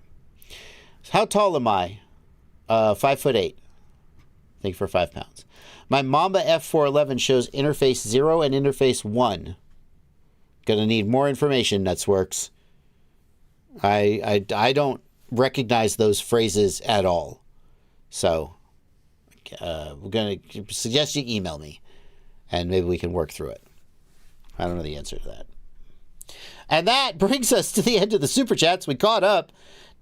How tall am I? 5'8". Thank you for 5 pounds. My Mamba F411 shows interface 0 and interface 1. Gonna need more information, Nutsworks. I don't recognize those phrases at all. So, we're gonna suggest you email me, and maybe we can work through it. I don't know the answer to that. And that brings us to the end of the Super Chats. We caught up.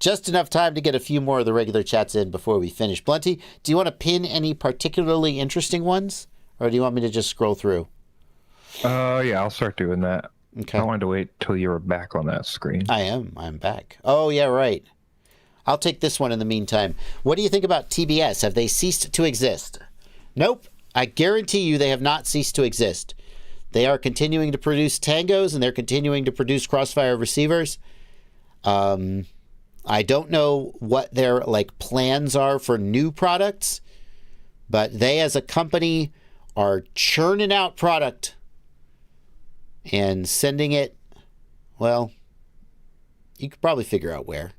Just enough time to get a few more of the regular chats in before we finish. Blunty, do you want to pin any particularly interesting ones? Or do you want me to just scroll through? Yeah, I'll start doing that. Okay. I wanted to wait till you were back on that screen. I'm back. Oh, yeah, right. I'll take this one in the meantime. What do you think about TBS? Have they ceased to exist? Nope. I guarantee you they have not ceased to exist. They are continuing to produce Tangos, and they're continuing to produce Crossfire receivers. I don't know what their plans are for new products, but they as a company are churning out product and sending it, well, you could probably figure out where.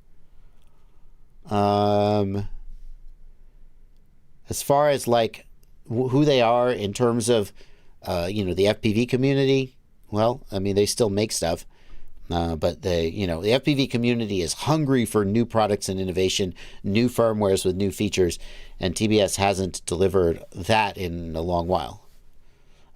As far as who they are in terms of the FPV community, well, I mean, they still make stuff. But the FPV community is hungry for new products and innovation, new firmwares with new features, and TBS hasn't delivered that in a long while.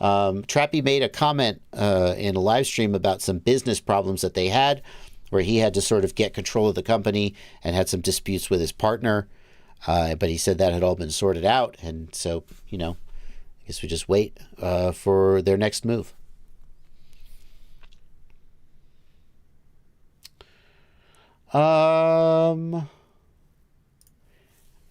Trappy made a comment in a live stream about some business problems that they had, where he had to sort of get control of the company and had some disputes with his partner. But he said that had all been sorted out, and so, I guess we just wait for their next move.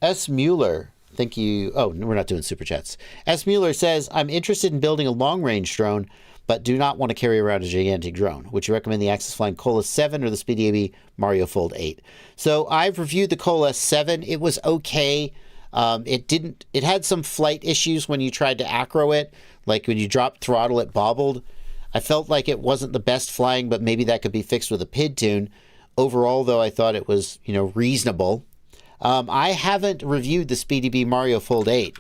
S. Mueller, thank you. Oh, we're not doing super chats. S. Mueller says, I'm interested in building a long-range drone, but do not want to carry around a gigantic drone. Would you recommend the Axis Flying Cola 7 or the SpeedyAB Mario Fold 8? So I've reviewed the Cola 7. It was okay. It had some flight issues when you tried to acro it. Like when you dropped throttle, it bobbled. I felt like it wasn't the best flying, but maybe that could be fixed with a PID tune. Overall, though, I thought it was, reasonable. I haven't reviewed the SpeedyAB Mario Fold 8.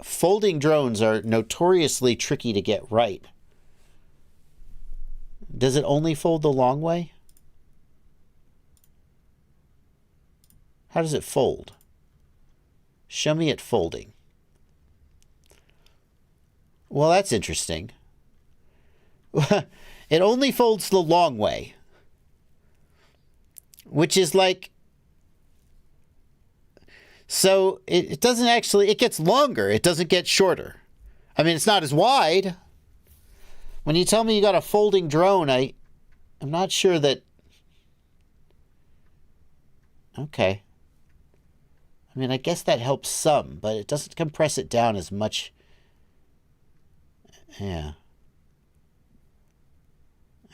Folding drones are notoriously tricky to get right. Does it only fold the long way? How does it fold? Show me it folding. Well, that's interesting. It only folds the long way. Which is like... So it doesn't actually... It gets longer. It doesn't get shorter. I mean, it's not as wide. When you tell me you got a folding drone, I'm not sure that... Okay. I mean, I guess that helps some, but it doesn't compress it down as much. Yeah.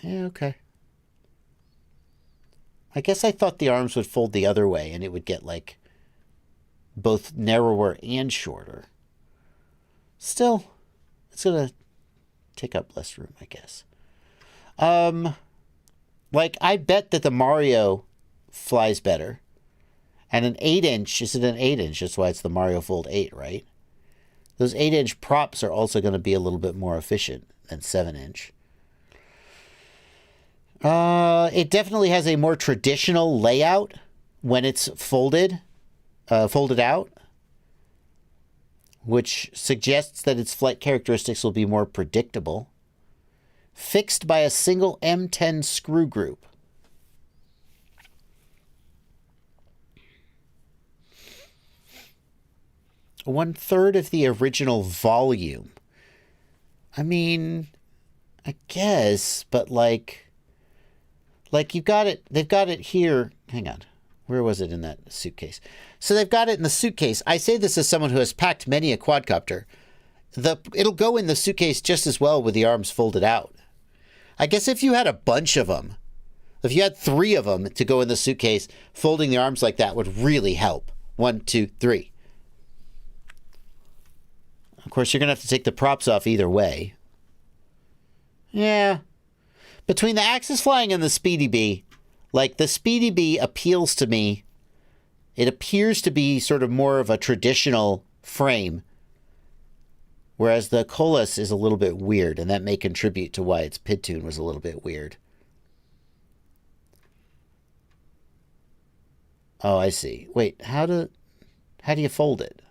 Yeah, okay. I guess I thought the arms would fold the other way and it would get, like, both narrower and shorter. Still, it's going to take up less room, I guess. Like, I bet that the Mario flies better. And an 8-inch, is it an 8-inch? That's why it's the Mario Fold 8, right? Those 8-inch props are also going to be a little bit more efficient than 7-inch. It definitely has a more traditional layout when it's folded out, which suggests that its flight characteristics will be more predictable. Fixed by a single M10 screw group. One-third of the original volume. I mean, I guess, but like you've got it, they've got it here. Hang on. Where was it in that suitcase? So they've got it in the suitcase. I say this as someone who has packed many a quadcopter. It'll go in the suitcase just as well with the arms folded out. I guess if you had a bunch of them, if you had 3 of them to go in the suitcase, folding the arms like that would really help. 1, 2, 3. Of course, you're going to have to take the props off either way. Yeah. Between the Axis Flying and the SpeedyAB, like, the SpeedyAB appeals to me. It appears to be sort of more of a traditional frame, whereas the Colas is a little bit weird, and that may contribute to why its PID tune was a little bit weird. Oh, I see. Wait, how do you fold it?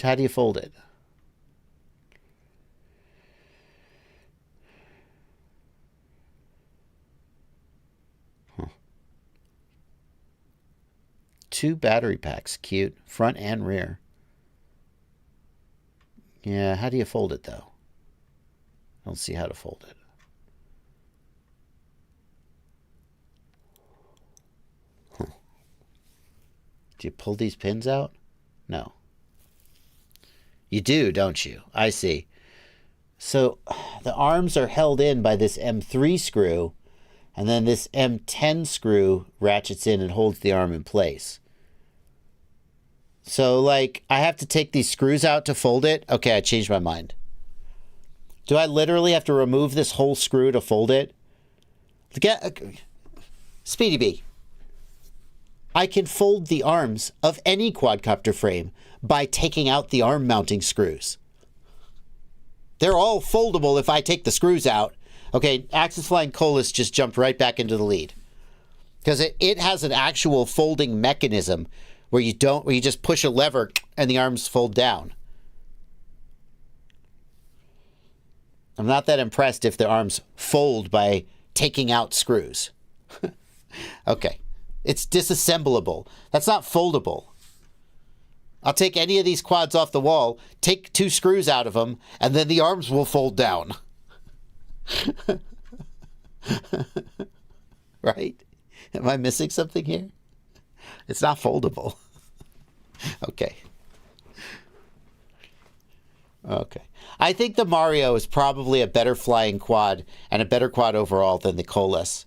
How do you fold it? Huh. 2 battery packs. Cute. Front and rear. Yeah, how do you fold it, though? I don't see how to fold it. Huh. Do you pull these pins out? No. You do, don't you? I see. So the arms are held in by this M3 screw, and then this M10 screw ratchets in and holds the arm in place. So, like, I have to take these screws out to fold it? Okay, I changed my mind. Do I literally have to remove this whole screw to fold it? SpeedyAB. I can fold the arms of any quadcopter frame by taking out the arm mounting screws. They're all foldable if I take the screws out. Okay, Axis Flying Colas just jumped right back into the lead. Because it has an actual folding mechanism where you just push a lever and the arms fold down. I'm not that impressed if the arms fold by taking out screws. Okay. It's disassemblable. That's not foldable. I'll take any of these quads off the wall, take 2 screws out of them, and then the arms will fold down. Right? Am I missing something here? It's not foldable. Okay. Okay. I think the Mario is probably a better flying quad and a better quad overall than the Coalesce.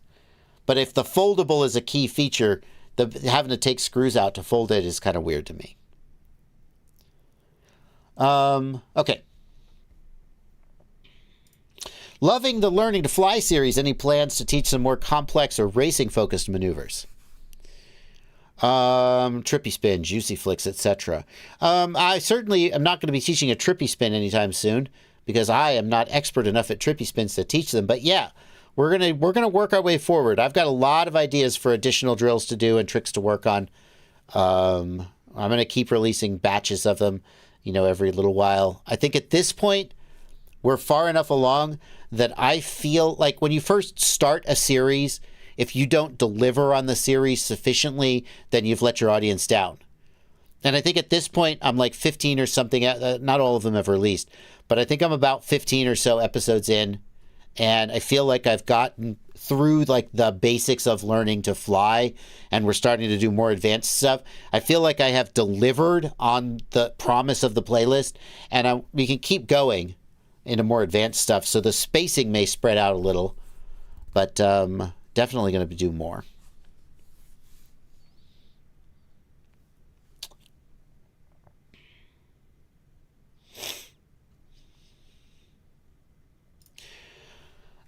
But if the foldable is a key feature, having to take screws out to fold it is kind of weird to me. Okay. Loving the Learning to Fly series. Any plans to teach some more complex or racing-focused maneuvers? Trippy spin, juicy flicks, etc. I certainly am not going to be teaching a trippy spin anytime soon because I am not expert enough at trippy spins to teach them. But yeah, we're gonna work our way forward. I've got a lot of ideas for additional drills to do and tricks to work on. I'm gonna keep releasing batches of them, every little while. I think at this point we're far enough along that I feel like when you first start a series, if you don't deliver on the series sufficiently, then you've let your audience down. And I think at this point, I'm like 15 or something. Not all of them have released, but I think I'm about 15 or so episodes in. And I feel like I've gotten through like the basics of learning to fly, and we're starting to do more advanced stuff. I feel like I have delivered on the promise of the playlist, and we can keep going into more advanced stuff. So the spacing may spread out a little, but definitely going to do more.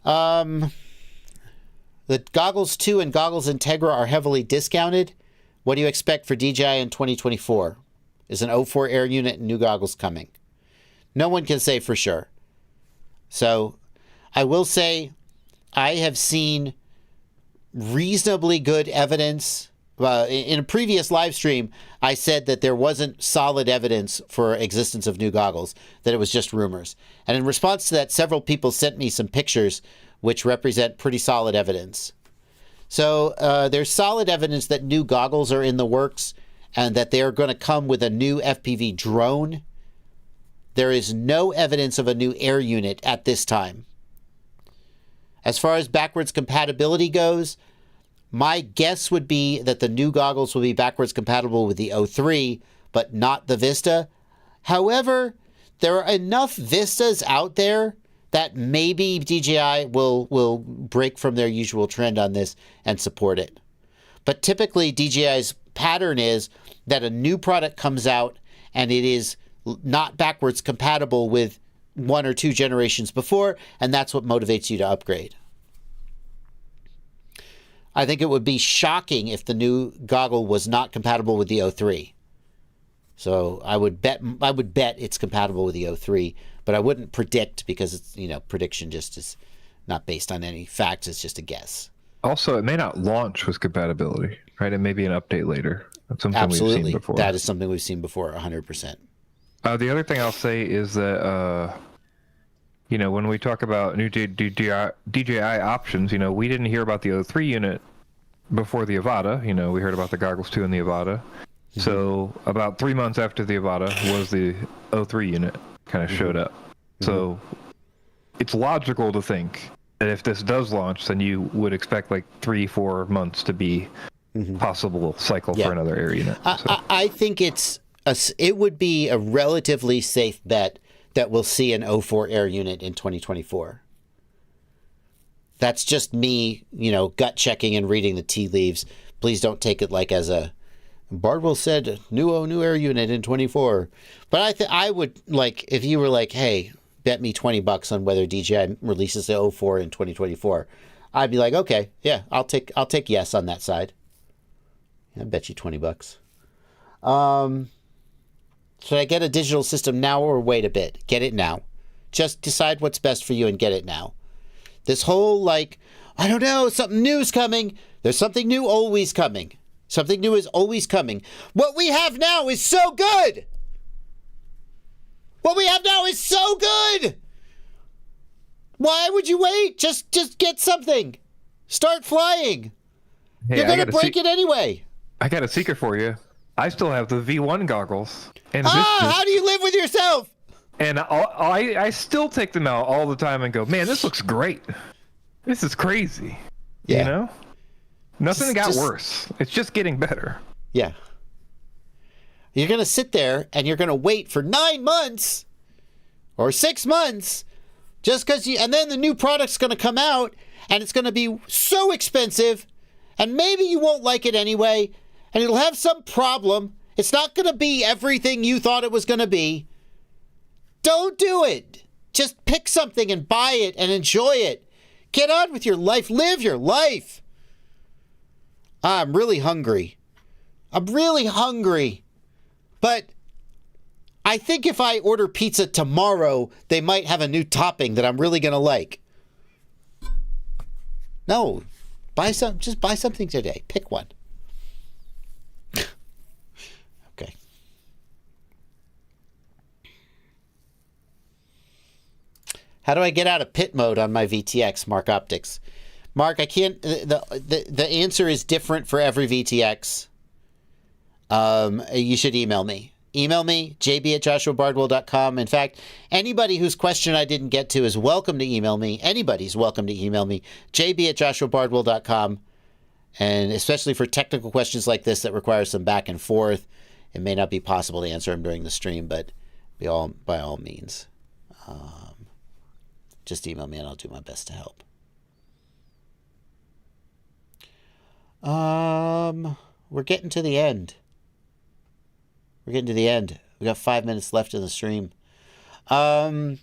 The Goggles 2 and Goggles Integra are heavily discounted. What do you expect for DJI in 2024? Is an 04 Air unit and new goggles coming? No one can say for sure. So I will say I have seen reasonably good evidence. In a previous live stream, I said that there wasn't solid evidence for existence of new goggles, that it was just rumors. And in response to that, several people sent me some pictures which represent pretty solid evidence. So there's solid evidence that new goggles are in the works and that they are going to come with a new FPV drone. There is no evidence of a new air unit at this time. As far as backwards compatibility goes, my guess would be that the new goggles will be backwards compatible with the 03, but not the Vista. However, there are enough Vistas out there that maybe DJI will break from their usual trend on this and support it. But typically, DJI's pattern is that a new product comes out and it is not backwards compatible with 1 or 2 generations before, and that's what motivates you to upgrade. I think it would be shocking if the new goggle was not compatible with the 03. So I would bet it's compatible with the 03, but I wouldn't predict because it's, prediction just is not based on any facts. It's just a guess. Also, it may not launch with compatibility, right? It may be an update later. That's something Absolutely. We've seen before. That is something we've seen before, 100%. The other thing I'll say is that, when we talk about new DJI options, we didn't hear about the 03 unit before the Avata. We heard about the Goggles 2 and the Avata. Mm-hmm. So about 3 months after the Avata was the 03 unit kind of showed up. Mm-hmm. So it's logical to think that if this does launch, then you would expect like 3-4 months to be possible cycle for another air unit. I think it would be a relatively safe bet that we'll see an 04 air unit in 2024. That's just me, gut checking and reading the tea leaves. Please don't take it like as a Bardwell said new air unit in 24. But I would like if you were like, hey, bet me $20 on whether DJI releases the 04 in 2024. I'd be like, okay, yeah, I'll take yes on that side. I bet you $20. Should I get a digital system now or wait a bit? Get it now. Just decide what's best for you and get it now. This whole I don't know, something new is coming. There's something new always coming. Something new is always coming. What we have now is so good. What we have now is so good. Why would you wait? Just get something. Start flying. Hey, You're going to break it anyway. I got a secret for you. I still have the V1 goggles. And how do you live with yourself? And I still take them out all the time and go, man, this looks great. This is crazy. Yeah. You know? Nothing got worse. It's just getting better. Yeah. You're going to sit there and you're going to wait for 9 months or 6 months just because and then the new product's going to come out and it's going to be so expensive and maybe you won't like it anyway and it'll have some problem. It's not going to be everything you thought it was going to be. Don't do it. Just pick something and buy it and enjoy it. Get on with your life. Live your life. I'm really hungry. But I think if I order pizza tomorrow, they might have a new topping that I'm really going to like. No. Just buy something today. Pick one. Okay. How do I get out of pit mode on my VTX, Mark Optics? Mark, I can't. The answer is different for every VTX. You should email me. Email me, jb@joshuabardwell.com. In fact, anybody whose question I didn't get to is welcome to email me. Anybody's welcome to email me, jb@joshuabardwell.com. And especially for technical questions like this that require some back and forth, it may not be possible to answer them during the stream, but by all means, just email me and I'll do my best to help. We're getting to the end. We got 5 minutes left in the stream. What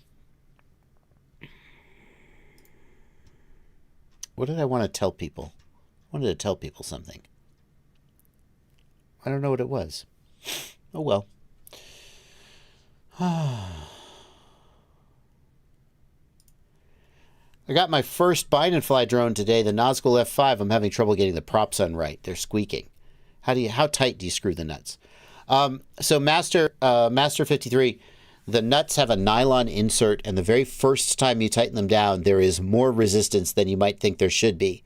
did I want to tell people? I wanted to tell people something. I don't know what it was. Oh well. I got my first bind and fly drone today, the Nazgul F5. I'm having trouble getting the props on right. They're squeaking. How tight do you screw the nuts? So Master 53, the nuts have a nylon insert, and the very first time you tighten them down, there is more resistance than you might think there should be.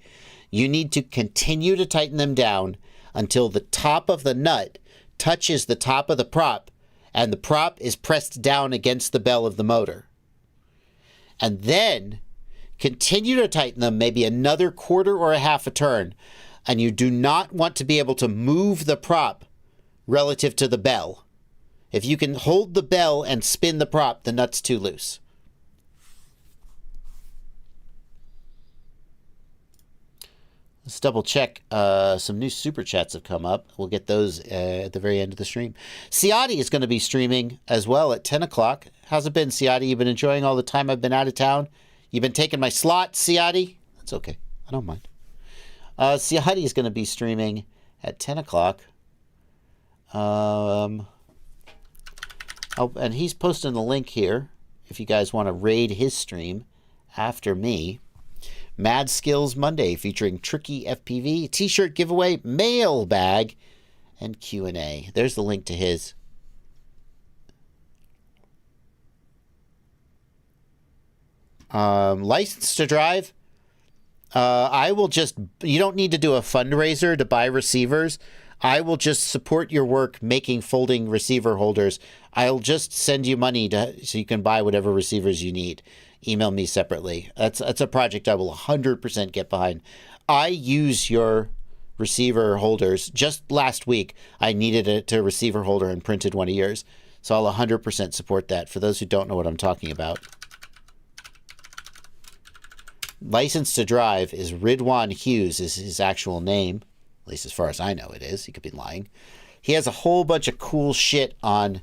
You need to continue to tighten them down until the top of the nut touches the top of the prop, and the prop is pressed down against the bell of the motor. And then continue to tighten them maybe another quarter or a half a turn, and you do not want to be able to move the prop relative to the bell. If you can hold the bell and spin the prop, the nut's too loose. Let's double check. Some new super chats have come up. We'll get those at the very end of the stream. Siati is going to be streaming as well at 10 o'clock. How's it been, Siati? You've been enjoying all the time I've been out of town? You've been taking my slot, Siati? That's okay. I don't mind. Siati is going to be streaming at 10 o'clock. And he's posting the link here if you guys want to raid his stream after me. Mad Skills Monday featuring Tricky FPV, t-shirt giveaway, mailbag, and Q&A. There's the link to his. License to drive. I will just, you don't need to do a fundraiser to buy receivers. I will just support your work making folding receiver holders. I'll just send you money so you can buy whatever receivers you need. Email me separately. That's a project I will 100% get behind. I use your receiver holders. Just last week, I needed a receiver holder and printed one of yours. So I'll 100% support that. For those who don't know what I'm talking about. License to Drive is Ridwan Hughes is his actual name. At least as far as I know it is. He could be lying. He has a whole bunch of cool shit on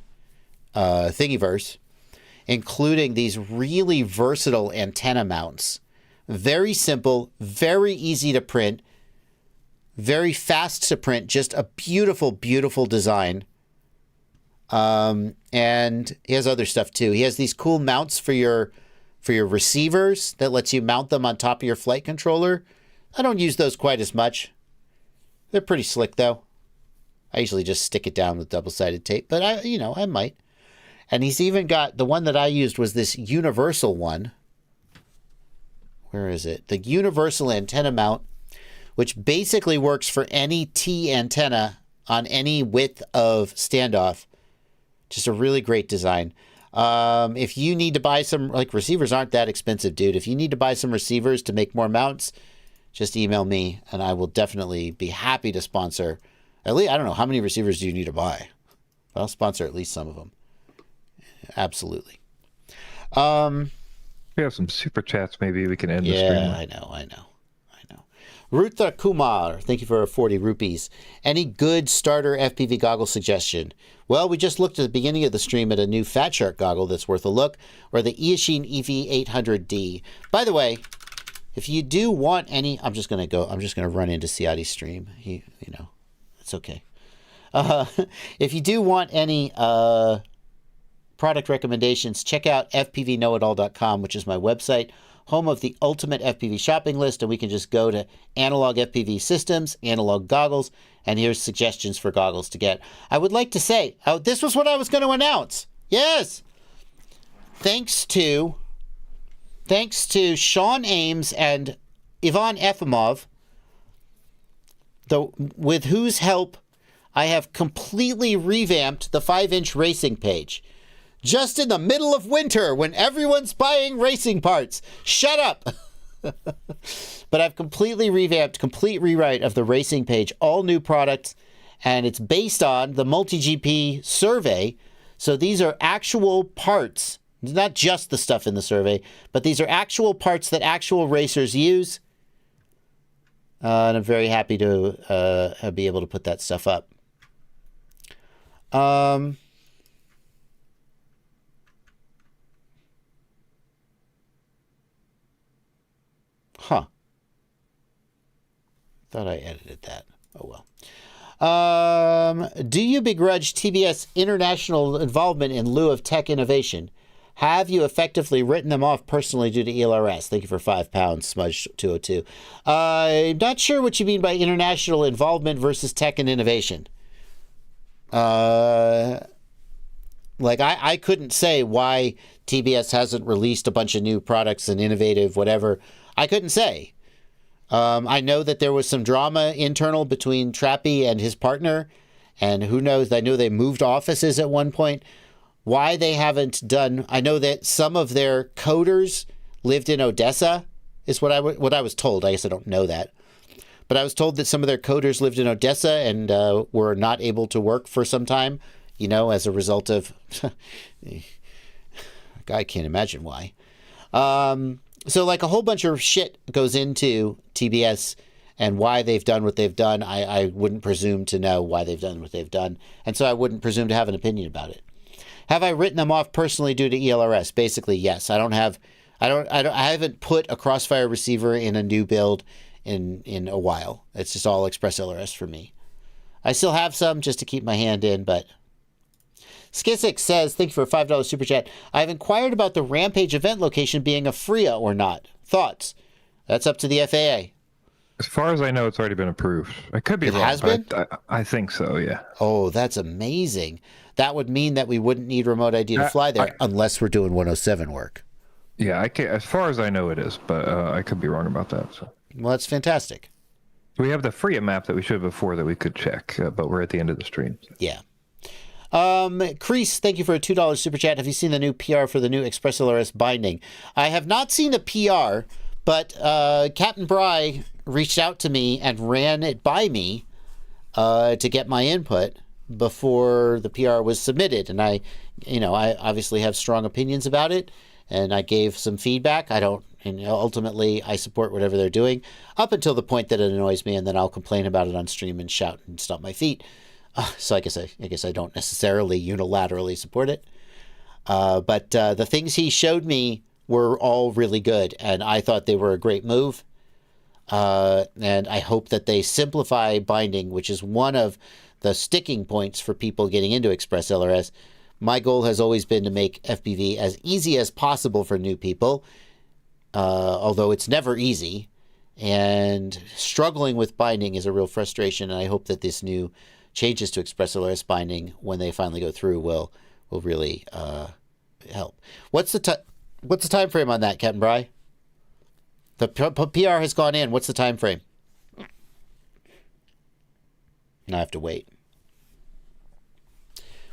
Thingiverse, including these really versatile antenna mounts. Very simple, very easy to print, very fast to print, just a beautiful, beautiful design. And he has other stuff too. He has these cool mounts for your receivers that lets you mount them on top of your flight controller. I don't use those quite as much. They're pretty slick though. I usually just stick it down with double-sided tape, but I might. And he's even got, the one that I used was this universal one. Where is it? The universal antenna mount which basically works for any T antenna on any width of standoff. Just a really great design. If you need to buy some, like, receivers aren't that expensive, dude. If you need to buy some receivers to make more mounts, just email me and I will definitely be happy to sponsor. At least, I don't know, how many receivers do you need to buy? I'll sponsor at least some of them. Absolutely. We have some super chats. Maybe we can end the stream. Yeah, I know. Rutha Kumar, thank you for 40 rupees. Any good starter FPV goggle suggestion? Well, we just looked at the beginning of the stream at a new Fat Shark goggle that's worth a look, or the Eachine EV800D. By the way, if you do want any, I'm just going to run into Ciati's stream. It's okay. If you do want any product recommendations, check out fpvknowitall.com, which is my website, home of the ultimate FPV shopping list, and we can just go to analog FPV systems, analog goggles, and here's suggestions for goggles to get. I would like to say, this was what I was going to announce. Yes. Thanks to Sean Ames and Ivan Efimov, with whose help I have completely revamped the 5-inch racing page. Just in the middle of winter when everyone's buying racing parts. Shut up! But I've completely revamped, complete rewrite of the racing page, all new products, and it's based on the Multi-GP survey. So these are actual parts, not just the stuff in the survey, but these are actual parts that actual racers use. And I'm very happy to be able to put that stuff up. Thought I edited that. Oh well. Do you begrudge TBS international involvement in lieu of tech innovation? Have you effectively written them off personally due to ELRS? Thank you for £5, Smudge202. I'm not sure what you mean by international involvement versus tech and innovation. I couldn't say why TBS hasn't released a bunch of new products and innovative whatever. I couldn't say. I know that there was some drama internal between Trappy and his partner, and who knows, I know they moved offices at one point. Why they haven't done, I know that some of their coders lived in Odessa, is what I was told. I guess I don't know that. But I was told that some of their coders lived in Odessa and were not able to work for some time, as a result of, I can't imagine why. So like a whole bunch of shit goes into TBS and why they've done what they've done. I wouldn't presume to know why they've done what they've done. And so I wouldn't presume to have an opinion about it. Have I written them off personally due to ELRS? Basically, yes. I haven't put a Crossfire receiver in a new build in a while. It's just all Express LRS for me. I still have some just to keep my hand in, but Skisic says, thank you for a $5 super chat. I've inquired about the Rampage event location being a FRIA or not. Thoughts? That's up to the FAA. As far as I know, it's already been approved. I could be wrong. It has been? I think so, yeah. Oh, that's amazing. That would mean that we wouldn't need remote ID to fly there unless we're doing 107 work. Yeah, as far as I know it is, but I could be wrong about that. So. Well, that's fantastic. We have the FRIA map that we showed before that we could check, but we're at the end of the stream. So. Yeah. Crease, thank you for a $2 super chat. Have you seen the new PR for the new Express LRS binding? I have not seen a PR, but Captain Bry reached out to me and ran it by me to get my input before the PR was submitted. And I obviously have strong opinions about it, and I gave some feedback. Ultimately I support whatever they're doing up until the point that it annoys me, and then I'll complain about it on stream and shout and stomp my feet. So I guess I don't necessarily unilaterally support it. But the things he showed me were all really good, and I thought they were a great move. And I hope that they simplify binding, which is one of the sticking points for people getting into Express LRS. My goal has always been to make FPV as easy as possible for new people, although it's never easy. And struggling with binding is a real frustration, and I hope that this new changes to Express LRS binding, when they finally go through, will really help. What's the time frame on that, Captain Bry? The PR has gone in. What's the time frame? I have to wait.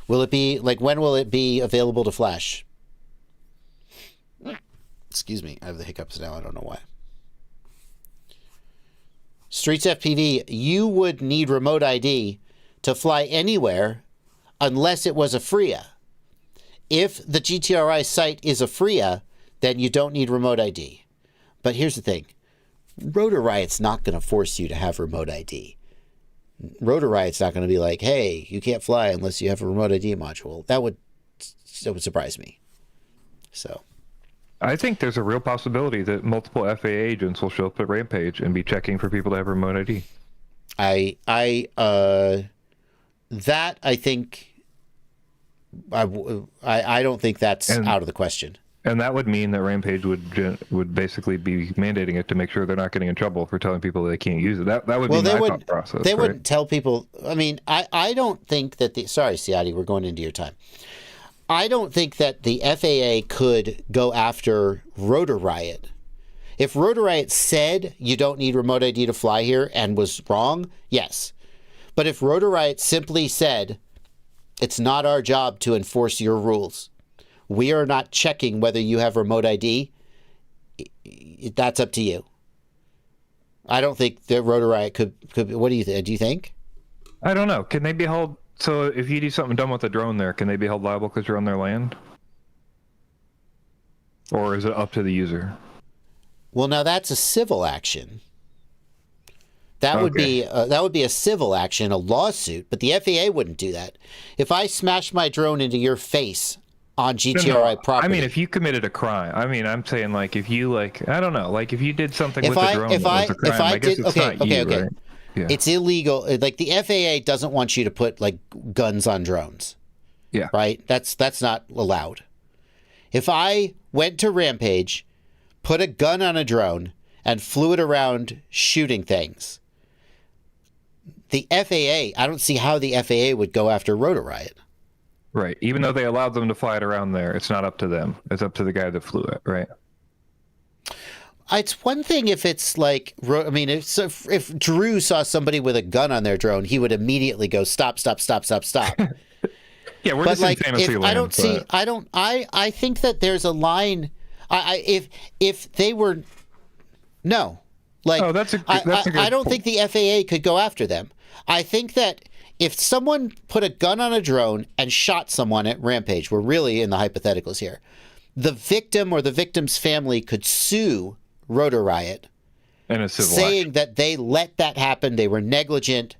Will it be, like, when will it be available to Flash? Excuse me, I have the hiccups now, I don't know why. Streets FPV, you would need remote ID to fly anywhere unless it was a FRIA. If the GTRI site is a FRIA, then you don't need remote ID. But here's the thing. Rotor Riot's not going to force you to have remote ID. Rotor Riot's not going to be like, hey, you can't fly unless you have a remote ID module. That would surprise me. So, I think there's a real possibility that multiple FAA agents will show up at Rampage and be checking for people to have remote ID. I think I don't think that's out of the question. And that would mean that Rampage would basically be mandating it to make sure they're not getting in trouble for telling people they can't use it. That would be my thought process. They wouldn't tell people. I mean, I don't think that sorry, Siati, we're going into your time. I don't think that the FAA could go after Rotor Riot. If Rotor Riot said you don't need remote ID to fly here and was wrong, yes. But if Rotor Riot simply said, it's not our job to enforce your rules, we are not checking whether you have remote ID, that's up to you. I don't think that Rotor Riot could what do you think? Do you think? I don't know. Can they be held? So if you do something dumb with the drone there, can they be held liable because you're on their land? Or is it up to the user? Well, now that's a civil action. That would be a civil action, a lawsuit, but the FAA wouldn't do that. If I smash my drone into your face on GTRI property. I mean, if you committed a crime. I mean, I'm saying, like, if you, like, I don't know, like, if you did something with the drone that was a crime, I guess it's not you, right? Yeah. It's illegal. Like, the FAA doesn't want you to put, like, guns on drones. Yeah. Right? That's not allowed. If I went to Rampage, put a gun on a drone, and flew it around shooting things, the FAA, I don't see how the FAA would go after Rotor Riot. Right. Even though they allowed them to fly it around there, it's not up to them. It's up to the guy that flew it, right? It's one thing if it's like, I mean, if Drew saw somebody with a gun on their drone, he would immediately go, stop. Yeah, we're but just like, in fantasy land. I think that there's a line. If they were, no, like, I don't think the FAA could go after them. I think that if someone put a gun on a drone and shot someone at Rampage, we're really in the hypotheticals here, the victim or the victim's family could sue Rotor Riot, and a civil saying action. that they let that happen, they were negligent.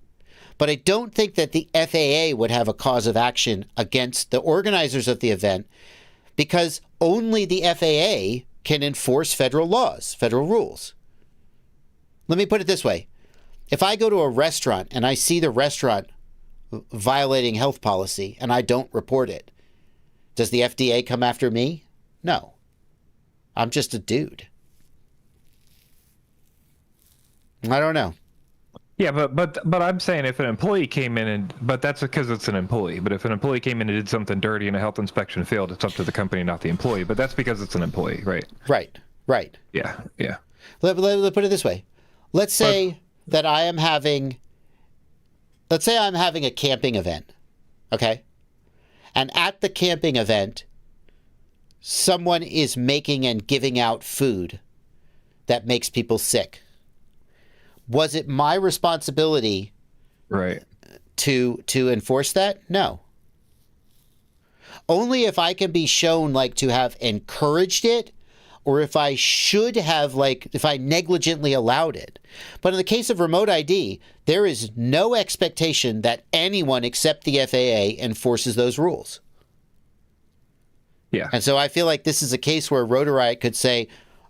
But I don't think that the FAA would have a cause of action against the organizers of the event, because only the FAA can enforce federal laws, federal rules. Let me put it this way. If I go to a restaurant and I see the restaurant violating health policy and I don't report it, does the FDA come after me? No. I'm just a dude. I don't know. Yeah, but I'm saying if an employee came in but that's because it's an employee. But if an employee came in and did something dirty and a health inspection failed, it's up to the company, not the employee. But that's because it's an employee, right? Right. Yeah. Let's put it this way. Let's say I'm having a camping event, okay? And at the camping event, someone is making and giving out food that makes people sick. Was it my responsibility, right, to enforce that? No. Only if I can be shown, like, to have encouraged it, or if I should have, like, if I negligently allowed it. But in the case of remote ID, there is no expectation that anyone except the FAA enforces those rules. Yeah. And so I feel like this is a case where Rotor Riot could say,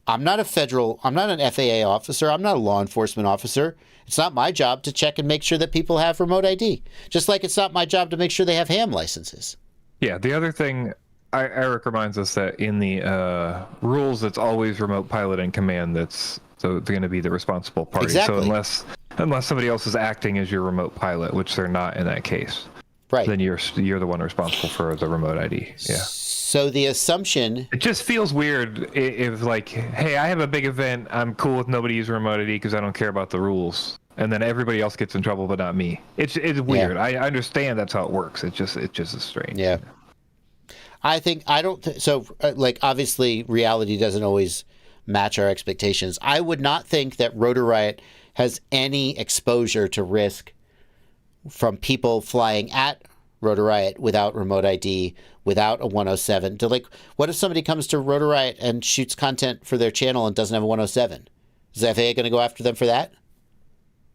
I'm not an FAA officer. I'm not a law enforcement officer. It's not my job to check and make sure that people have remote ID. Just like it's not my job to make sure they have ham licenses. Yeah. The other thing, Eric reminds us that in the rules, it's always remote pilot and command that's going to be the responsible party. Exactly. So unless somebody else is acting as your remote pilot, which they're not in that case, right, then you're the one responsible for the remote ID. Yeah. So the assumption... It just feels weird if, like, hey, I have a big event. I'm cool with nobody using remote ID because I don't care about the rules. and then everybody else gets in trouble, but not me. It's weird. I understand that's how it works. It's just is strange. Yeah. Like, obviously reality doesn't always match our expectations. I would not think that Rotor Riot has any exposure to risk from people flying at Rotor Riot without remote ID, without a 107. What if somebody comes to Rotor Riot and shoots content for their channel and doesn't have a 107? Is the FAA going to go after them for that?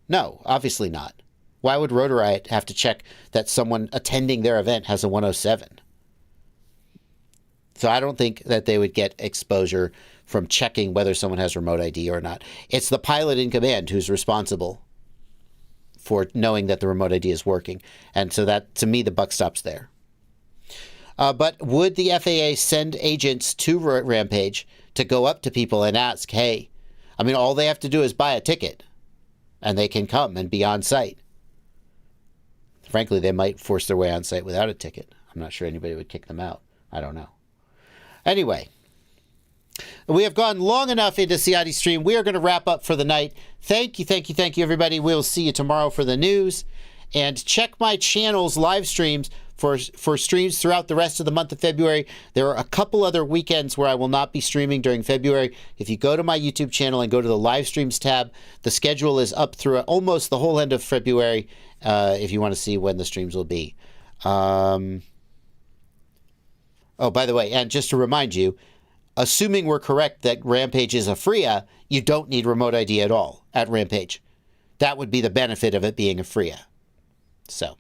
No, obviously not. Why would Rotor Riot have to check that someone attending their event has a 107? So I don't think that they would get exposure from checking whether someone has remote ID or not. It's the pilot in command who's responsible for knowing that the remote ID is working. And so that, to me, the buck stops there. But would the FAA send agents to Rampage to go up to people and ask, hey, I mean, all they have to do is buy a ticket and they can come and be on site. Frankly, they might force their way on site without a ticket. I'm not sure anybody would kick them out. I don't know. Anyway, we have gone long enough into Ciati Stream. We are going to wrap up for the night. Thank you, everybody. We'll see you tomorrow for the news. And check my channel's live streams for streams throughout the rest of the month of February. There are a couple other weekends where I will not be streaming during February. If you go to my YouTube channel and go to the live streams tab, the schedule is up through almost the whole end of February if you want to see when the streams will be. Oh, by the way, and just to remind you, assuming we're correct that Rampage is a FRIA, you don't need remote ID at all at Rampage. That would be the benefit of it being a FRIA. So,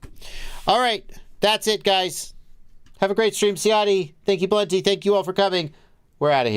all right, that's it, guys. Have a great stream, Ciati. Thank you, Plenty. Thank you all for coming. We're out of here.